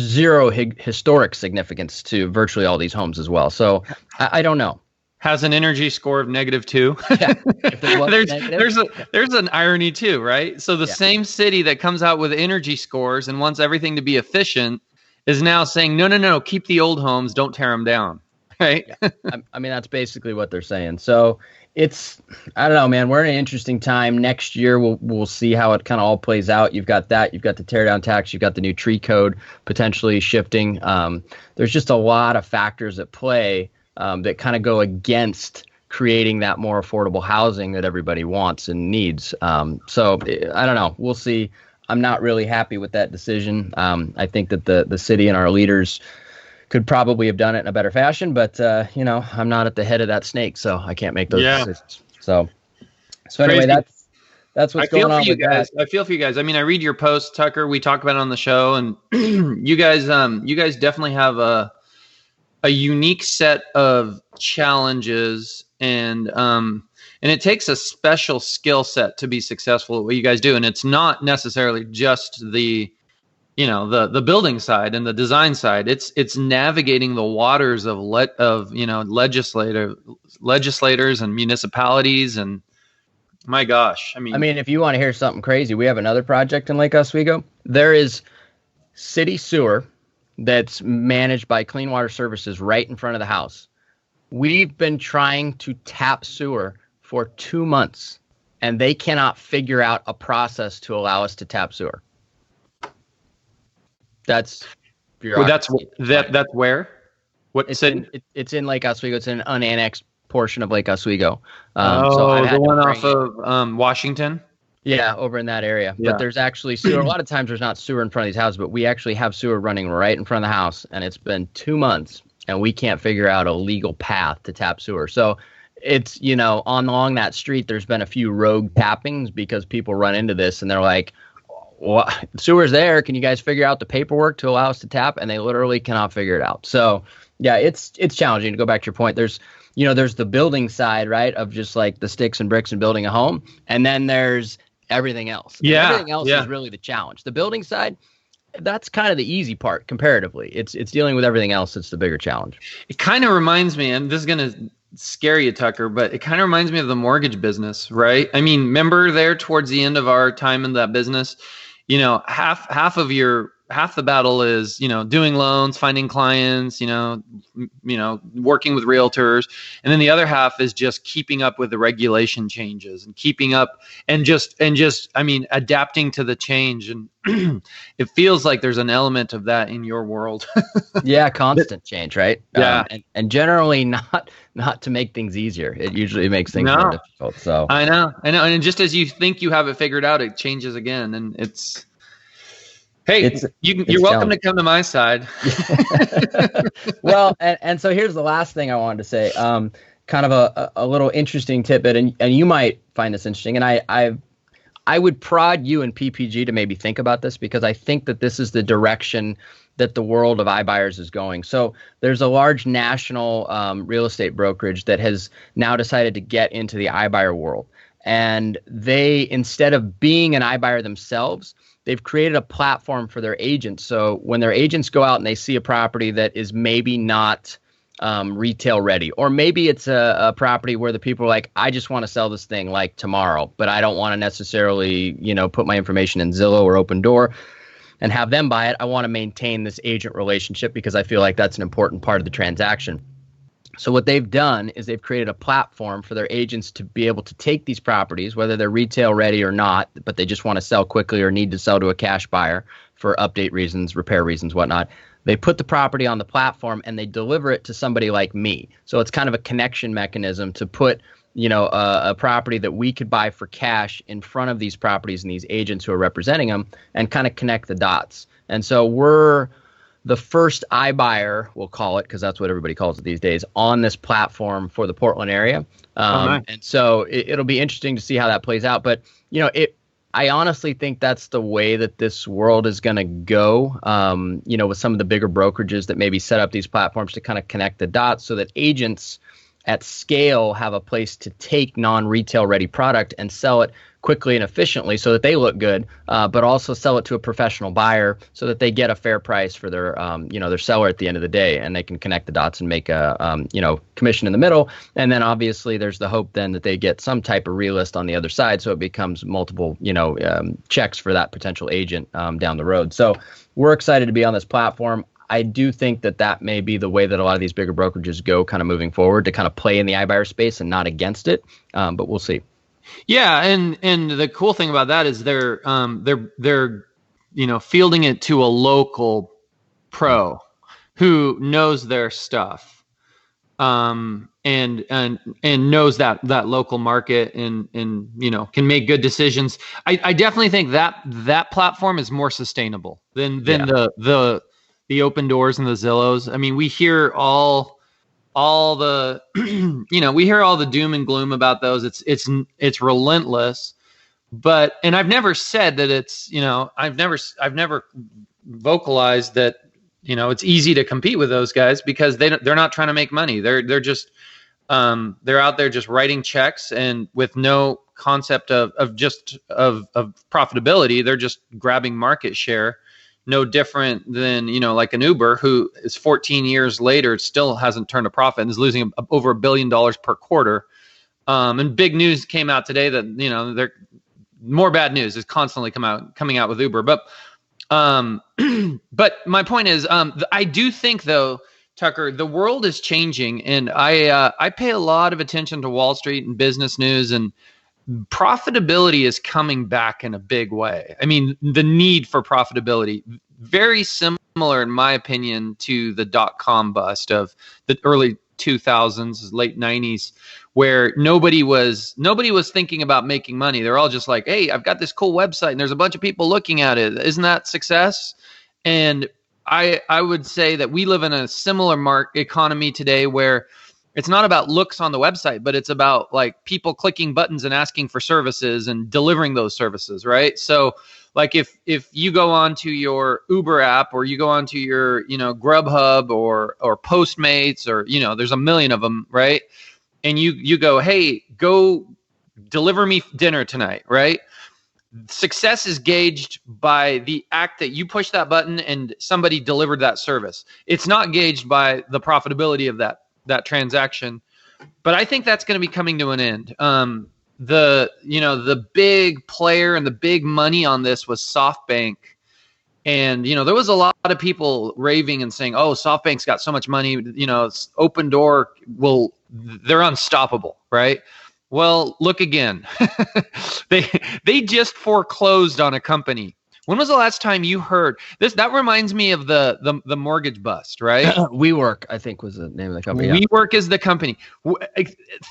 zero historic significance to virtually all these homes as well. So I don't know. Has an energy score of -2. Yeah. There's an irony too, right? So the same city that comes out with energy scores and wants everything to be efficient is now saying, no, keep the old homes, don't tear them down, right? Yeah. I mean, that's basically what they're saying. So I don't know, man, we're in an interesting time. Next year, we'll see how it kind of all plays out. You've got that, you've got the tear down tax, you've got the new tree code potentially shifting. There's just a lot of factors at play that kind of go against creating that more affordable housing that everybody wants and needs. So I don't know, we'll see. I'm not really happy with that decision. I think that the city and our leaders could probably have done it in a better fashion, but I'm not at the head of that snake, so I can't make those decisions. So anyway, that's what's going on with that. I feel for you guys. I mean, I read your posts, Tucker. We talk about it on the show, and you guys definitely have a unique set of challenges and it takes a special skill set to be successful at what you guys do. And it's not necessarily just the building side and the design side. It's navigating the waters of legislators and municipalities. And my gosh, I mean, if you want to hear something crazy, we have another project in Lake Oswego. There is city sewer that's managed by Clean Water Services right in front of the house. We've been trying to tap sewer for 2 months, and they cannot figure out a process to allow us to tap sewer. That's bureaucracy. That's where? What city? It's in Lake Oswego. It's in an unannexed portion of Lake Oswego. The one off of Washington? Yeah, over in that area. Yeah. But there's actually sewer. A lot of times there's not sewer in front of these houses, but we actually have sewer running right in front of the house, and it's been 2 months, and we can't figure out a legal path to tap sewer. So it's, along that street, there's been a few rogue tappings because people run into this and they're like, well, sewer's there. Can you guys figure out the paperwork to allow us to tap? And they literally cannot figure it out. So yeah, it's challenging. To go back to your point, there's the building side, right, of just like the sticks and bricks and building a home. And then there's everything else. Yeah. And everything else is really the challenge. The building side, that's kind of the easy part comparatively. It's dealing with everything else that's the bigger challenge. It kind of reminds me, and this is going to scare you, Tucker, but it kind of reminds me of the mortgage business, right? I mean, remember there towards the end of our time in that business, half the battle is, doing loans, finding clients, working with realtors. And then the other half is just keeping up with the regulation changes and keeping up and just, adapting to the change. And it feels like there's an element of that in your world. Yeah. Constant change, right? Yeah. And generally not to make things easier. It usually makes things more difficult. So I know. And just as you think you have it figured out, it changes again. And Hey, you're welcome to come to my side. Well, and so here's the last thing I wanted to say. Kind of a little interesting tidbit, and you might find this interesting. And I would prod you and PPG to maybe think about this, because I think that this is the direction that the world of iBuyers is going. So there's a large national real estate brokerage that has now decided to get into the iBuyer world. And they, instead of being an iBuyer themselves, they've created a platform for their agents. So when their agents go out and they see a property that is maybe not retail ready, or maybe it's a property where the people are like, I just want to sell this thing like tomorrow, but I don't want to necessarily, put my information in Zillow or Open Door and have them buy it. I want to maintain this agent relationship because I feel like that's an important part of the transaction. So what they've done is they've created a platform for their agents to be able to take these properties, whether they're retail ready or not, but they just want to sell quickly or need to sell to a cash buyer for update reasons, repair reasons, whatnot. They put the property on the platform and they deliver it to somebody like me. So it's kind of a connection mechanism to put, a property that we could buy for cash in front of these properties and these agents who are representing them, and kind of connect the dots. And so we're the first iBuyer, we'll call it, because that's what everybody calls it these days, on this platform for the Portland area. Nice. And so it'll be interesting to see how that plays out. But, I honestly think that's the way that this world is going to go, with some of the bigger brokerages that maybe set up these platforms to kind of connect the dots so that agents at scale have a place to take non-retail ready product and sell it quickly and efficiently so that they look good, but also sell it to a professional buyer so that they get a fair price for their, their seller at the end of the day, and they can connect the dots and make a, commission in the middle. And then obviously there's the hope then that they get some type of relist on the other side, so it becomes multiple, checks for that potential agent down the road. So we're excited to be on this platform. I do think that may be the way that a lot of these bigger brokerages go kind of moving forward, to kind of play in the iBuyer space and not against it. But we'll see. Yeah, and the cool thing about that is they're fielding it to a local pro who knows their stuff, and knows that local market, and can make good decisions. I definitely think that platform is more sustainable than the Open Doors and the Zillows. I mean, we hear all the we hear all the doom and gloom about those. It's relentless, and I've never said that it's, I've never vocalized that, it's easy to compete with those guys, because they're not trying to make money. They're just they're out there just writing checks, and with no concept of profitability. They're just grabbing market share. No different than, like an Uber, who is 14 years later still hasn't turned a profit and is losing over $1 billion per quarter. And big news came out today that, they're more bad news is constantly coming out with Uber. But my point is, I do think, though, Tucker, the world is changing, and I pay a lot of attention to Wall Street and business news, and profitability is coming back in a big way. I mean, the need for profitability, very similar, in my opinion, to the .com bust of the early 2000s, late 90s, where nobody was thinking about making money. They're all just like, hey, I've got this cool website and there's a bunch of people looking at it. Isn't that success? And I would say that we live in a similar economy today, where it's not about looks on the website, but it's about like people clicking buttons and asking for services and delivering those services, right? So like if you go onto your Uber app, or you go onto your, Grubhub or Postmates, or, there's a million of them, right? And you go, hey, go deliver me dinner tonight, right? Success is gauged by the act that you push that button and somebody delivered that service. It's not gauged by the profitability of that transaction. But I think that's going to be coming to an end. The big player and the big money on this was SoftBank. And, there was a lot of people raving and saying, oh, SoftBank's got so much money, it's Open Door they're unstoppable, right? Well, look again. They just foreclosed on a company. When was the last time you heard this? That reminds me of the mortgage bust, right? WeWork, I think, was the name of the company. Yeah. WeWork is the company.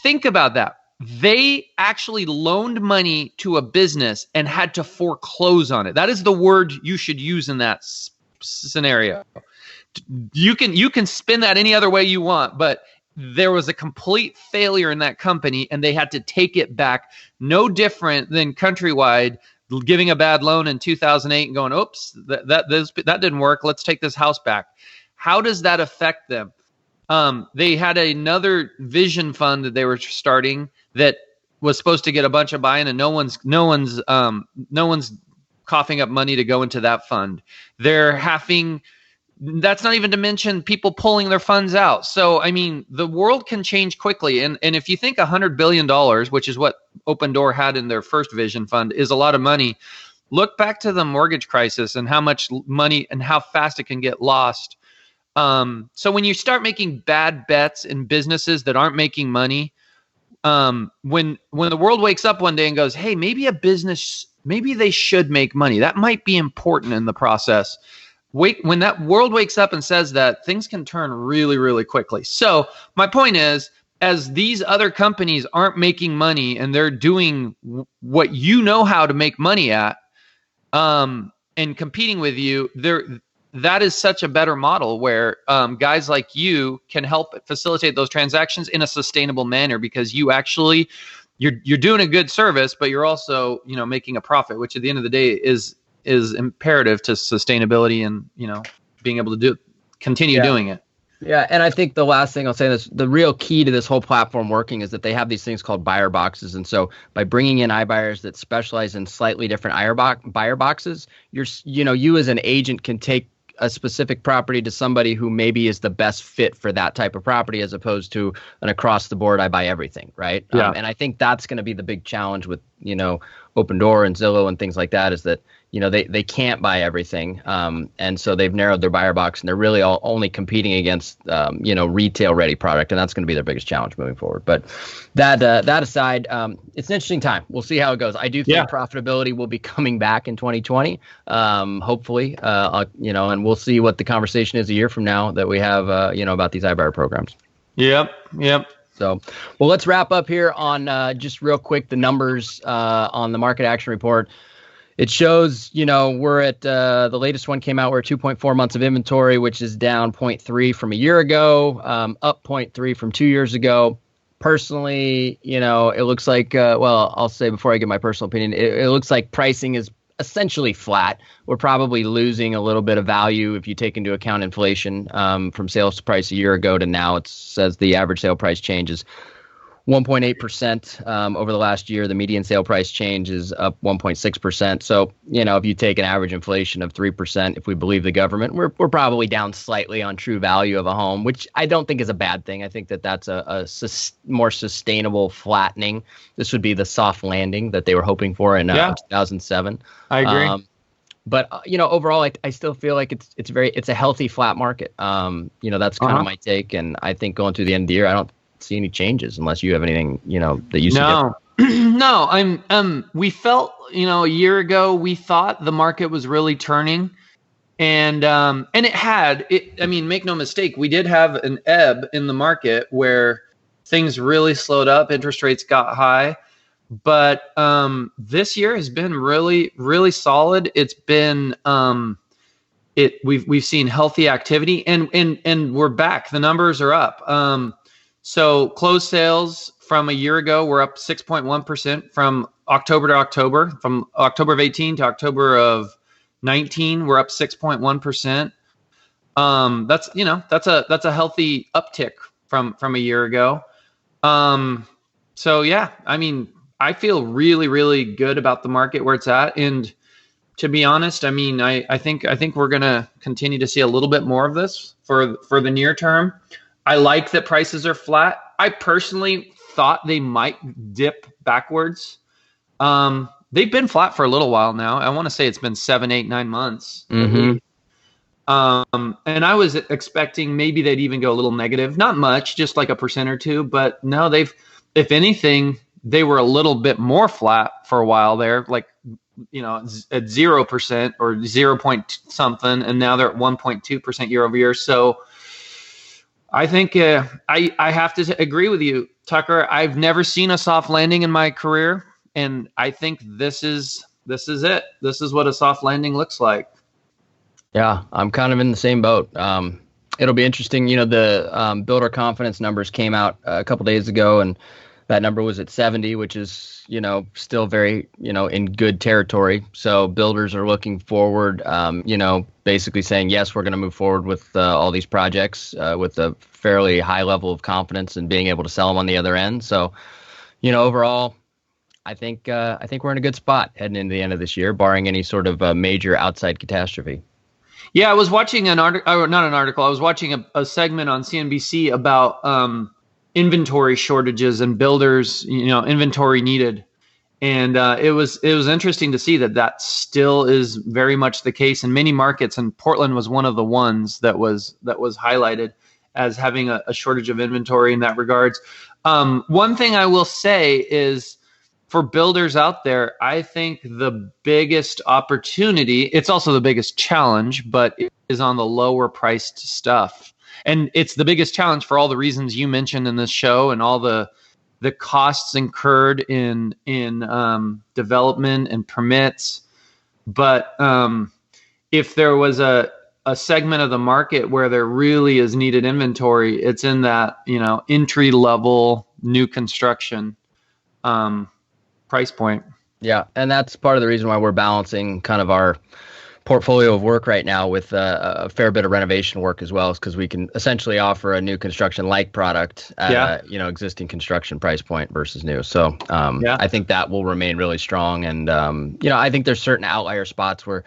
Think about that. they actually loaned money to a business and had to foreclose on it. That is the word you should use in that scenario. You can spin that any other way you want, but there was a complete failure in that company and they had to take it back. No different than Countrywide giving a bad loan in 2008 and going, oops, that didn't work. Let's take this house back. How does that affect them? They had another vision fund that they were starting that was supposed to get a bunch of buy-in, and no one's coughing up money to go into that fund. They're having, that's not even to mention people pulling their funds out. So, I mean, the world can change quickly. And if you think $100 billion, which is what Open Door had in their first vision fund, is a lot of money, look back to the mortgage crisis and how much money and how fast it can get lost. So when you start making bad bets in businesses that aren't making money, when the world wakes up one day and goes, hey, maybe a business, maybe they should make money. That might be important in the process. When that world wakes up and says that, things can turn really, really quickly. So my point is, as these other companies aren't making money and they're doing what you know how to make money at, and competing with you, that is such a better model where guys like you can help facilitate those transactions in a sustainable manner, because you're doing a good service, but you're also, making a profit, which at the end of the day is imperative to sustainability and, being able to continue doing it. Yeah, and I think the last thing I'll say is the real key to this whole platform working is that they have these things called buyer boxes. And so by bringing in iBuyers that specialize in slightly different buyer boxes, you as an agent can take a specific property to somebody who maybe is the best fit for that type of property, as opposed to an across the board, I buy everything, right? Yeah. And I think that's going to be the big challenge with, Open Door and Zillow and things like that, is that, they can't buy everything. And so they've narrowed their buyer box, and they're really only competing against, retail ready product. And that's going to be their biggest challenge moving forward. But that aside, it's an interesting time. We'll see how it goes. I do think profitability will be coming back in 2020, hopefully, and we'll see what the conversation is a year from now that we have, about these iBuyer programs. Yep. So, well, let's wrap up here on just real quick the numbers on the market action report. It shows, we're at the latest one came out. We're at 2.4 months of inventory, which is down 0.3 from a year ago, up 0.3 from 2 years ago. Personally, it looks like, I'll say before I give my personal opinion, it looks like pricing is essentially flat. We're probably losing a little bit of value if you take into account inflation from sales price a year ago to now. It says the average sale price change is 1.8% over the last year. The median sale price change is up 1.6%. So, if you take an average inflation of 3%, if we believe the government, we're probably down slightly on true value of a home, which I don't think is a bad thing. I think that's a more sustainable flattening. This would be the soft landing that they were hoping for in 2007. I agree. But overall, I still feel like it's a healthy flat market. That's kind of my take, and I think going through the end of the year, I don't see any changes unless you have anything that you see. No, we felt a year ago we thought the market was really turning, and it had. Make no mistake, we did have an ebb in the market where things really slowed up, interest rates got high. But this year has been really, really solid. It's been we've seen healthy activity, and we're back. The numbers are up. So closed sales from a year ago were up 6.1% from October to October. From October of 18 to October of 19, we're up 6.1%. That's a healthy uptick from a year ago. So yeah, I feel really, really good about the market where it's at. And to be honest, I think we're going to continue to see a little bit more of this for the near term. I like that prices are flat. I personally thought they might dip backwards. They've been flat for a little while now. I want to say it's been 7, 8, 9 months. Mm-hmm. And I was expecting maybe they'd even go a little negative. Not much, just like 1% or 2. But no, if anything, they were a little bit more flat for a while there, like, at 0% or 0 point something. And now they're at 1.2% year over year. So I think I have to agree with you, Tucker. I've never seen a soft landing in my career, and I think this is it. This is what a soft landing looks like. Yeah, I'm kind of in the same boat. It'll be interesting. The builder confidence numbers came out a couple days ago, and that number was at 70, which is, still very, in good territory. So builders are looking forward, basically saying, yes, we're going to move forward with all these projects with a fairly high level of confidence and being able to sell them on the other end. So, overall, I think we're in a good spot heading into the end of this year, barring any sort of major outside catastrophe. Yeah, I was watching an article, not an article. I was watching a segment on CNBC about inventory shortages and builders, inventory needed, and it was interesting to see that still is very much the case in many markets. And Portland was one of the ones that was highlighted as having a shortage of inventory in that regards. One thing I will say is, for builders out there, I think the biggest opportunity, it's also the biggest challenge, but it is on the lower priced stuff. And it's the biggest challenge for all the reasons you mentioned in this show and all the costs incurred in development and permits. But if there was a segment of the market where there really is needed inventory, it's in that, entry level new construction price point. Yeah, and that's part of the reason why we're balancing kind of our portfolio of work right now with a fair bit of renovation work as well, is because we can essentially offer a new construction like product at existing construction price point versus new. So I think that will remain really strong. And I think there's certain outlier spots where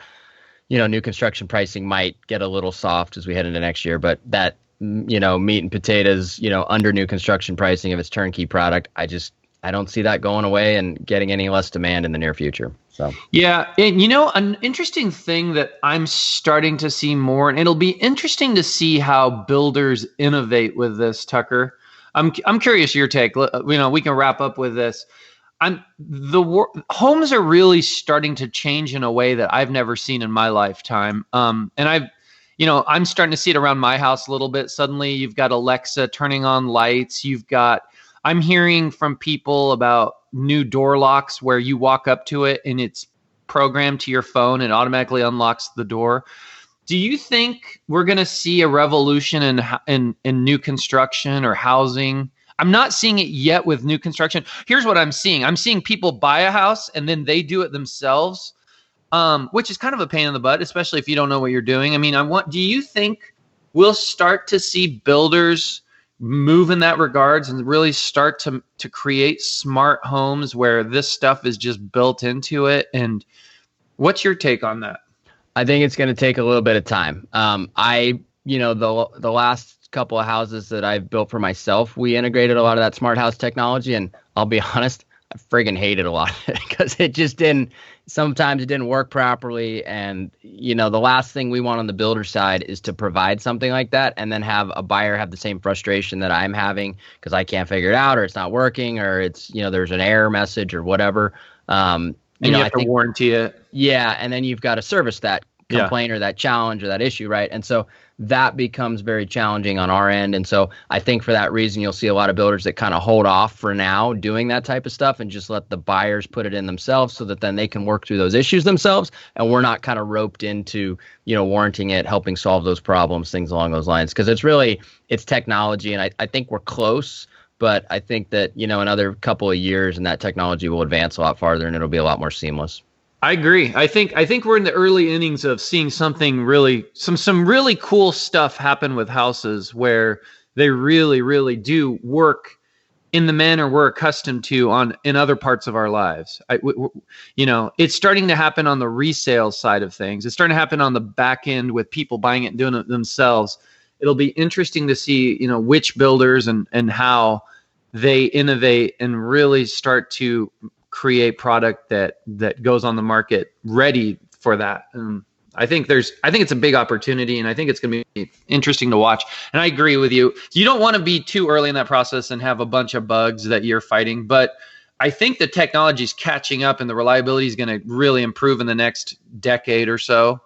new construction pricing might get a little soft as we head into next year, but that meat and potatoes under new construction pricing, if it's turnkey product, I don't see that going away and getting any less demand in the near future. So yeah, and an interesting thing that I'm starting to see more, and it'll be interesting to see how builders innovate with this, Tucker. I'm curious your take. We can wrap up with this. Homes are really starting to change in a way that I've never seen in my lifetime. And I'm starting to see it around my house a little bit. Suddenly, you've got Alexa turning on lights. I'm hearing from people about new door locks where you walk up to it and it's programmed to your phone and automatically unlocks the door. Do you think we're going to see a revolution in new construction or housing? I'm not seeing it yet with new construction. Here's what I'm seeing. I'm seeing people buy a house and then they do it themselves, which is kind of a pain in the butt, especially if you don't know what you're doing. I mean, do you think we'll start to see builders move in that regards and really start to create smart homes where this stuff is just built into it? And what's your take on that? I think it's going to take a little bit of time. The last couple of houses that I've built for myself, we integrated a lot of that smart house technology, and I'll be honest, I friggin' hated a lot of it because sometimes it didn't work properly. And, the last thing we want on the builder side is to provide something like that and then have a buyer have the same frustration that I'm having because I can't figure it out, or it's not working, or it's, there's an error message or whatever. And you have to warranty it. Yeah. And then you've got to service that complaint or that challenge or that issue, right? And so that becomes very challenging on our end. And so I think for that reason, you'll see a lot of builders that kind of hold off for now doing that type of stuff and just let the buyers put it in themselves so that then they can work through those issues themselves. And we're not kind of roped into, warranting it, helping solve those problems, things along those lines. Because it's technology. And I think we're close, but I think that, another couple of years and that technology will advance a lot farther and it'll be a lot more seamless. I agree. I think we're in the early innings of seeing something really, some really cool stuff happen with houses where they really, really do work in the manner we're accustomed to in other parts of our lives. It's starting to happen on the resale side of things. It's starting to happen on the back end with people buying it and doing it themselves. It'll be interesting to see, which builders and how they innovate and really start to create product that goes on the market ready for that. I think it's a big opportunity, and I think it's going to be interesting to watch. And I agree with you. You don't want to be too early in that process and have a bunch of bugs that you're fighting, but I think the technology is catching up and the reliability is going to really improve in the next decade or so,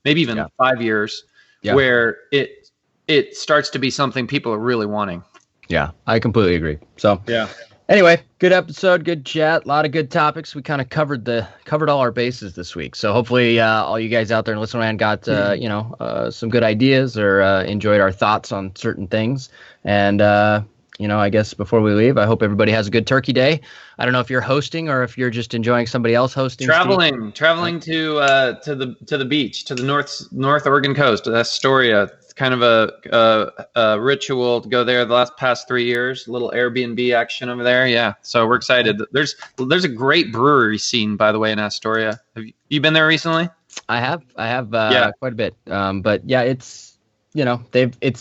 maybe even 5 years, where it starts to be something people are really wanting. Yeah, I completely agree. So Yeah. anyway, good episode, good chat, a lot of good topics. We kind of covered all our bases this week. So hopefully all you guys out there in listening land got some good ideas or enjoyed our thoughts on certain things. And I guess before we leave, I hope everybody has a good Turkey Day. I don't know if you're hosting or if you're just enjoying somebody else hosting. Traveling to the beach, to the North Oregon coast, Astoria. It's kind of a ritual to go there the past 3 years. A little Airbnb action over there. Yeah, so we're excited. There's a great brewery scene, by the way, in Astoria. Have you been there recently? I have quite a bit. But yeah, it's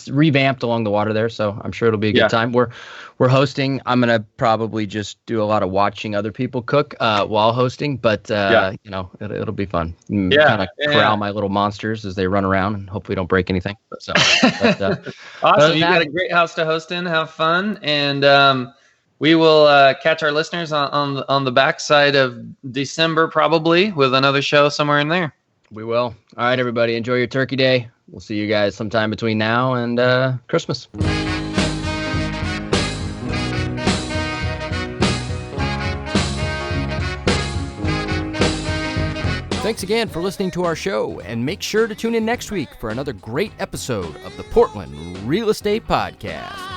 revamped along the water there, so I'm sure it'll be a good time. We're hosting. I'm gonna probably just do a lot of watching other people cook while hosting, but it'll be fun. Kind of corral my little monsters as they run around and hopefully don't break anything. So, awesome! You got a great house to host in. Have fun, and we will catch our listeners on the backside of December probably with another show somewhere in there. We will. All right, everybody, enjoy your Turkey Day. We'll see you guys sometime between now and Christmas. Thanks again for listening to our show, and make sure to tune in next week for another great episode of the Portland Real Estate Podcast.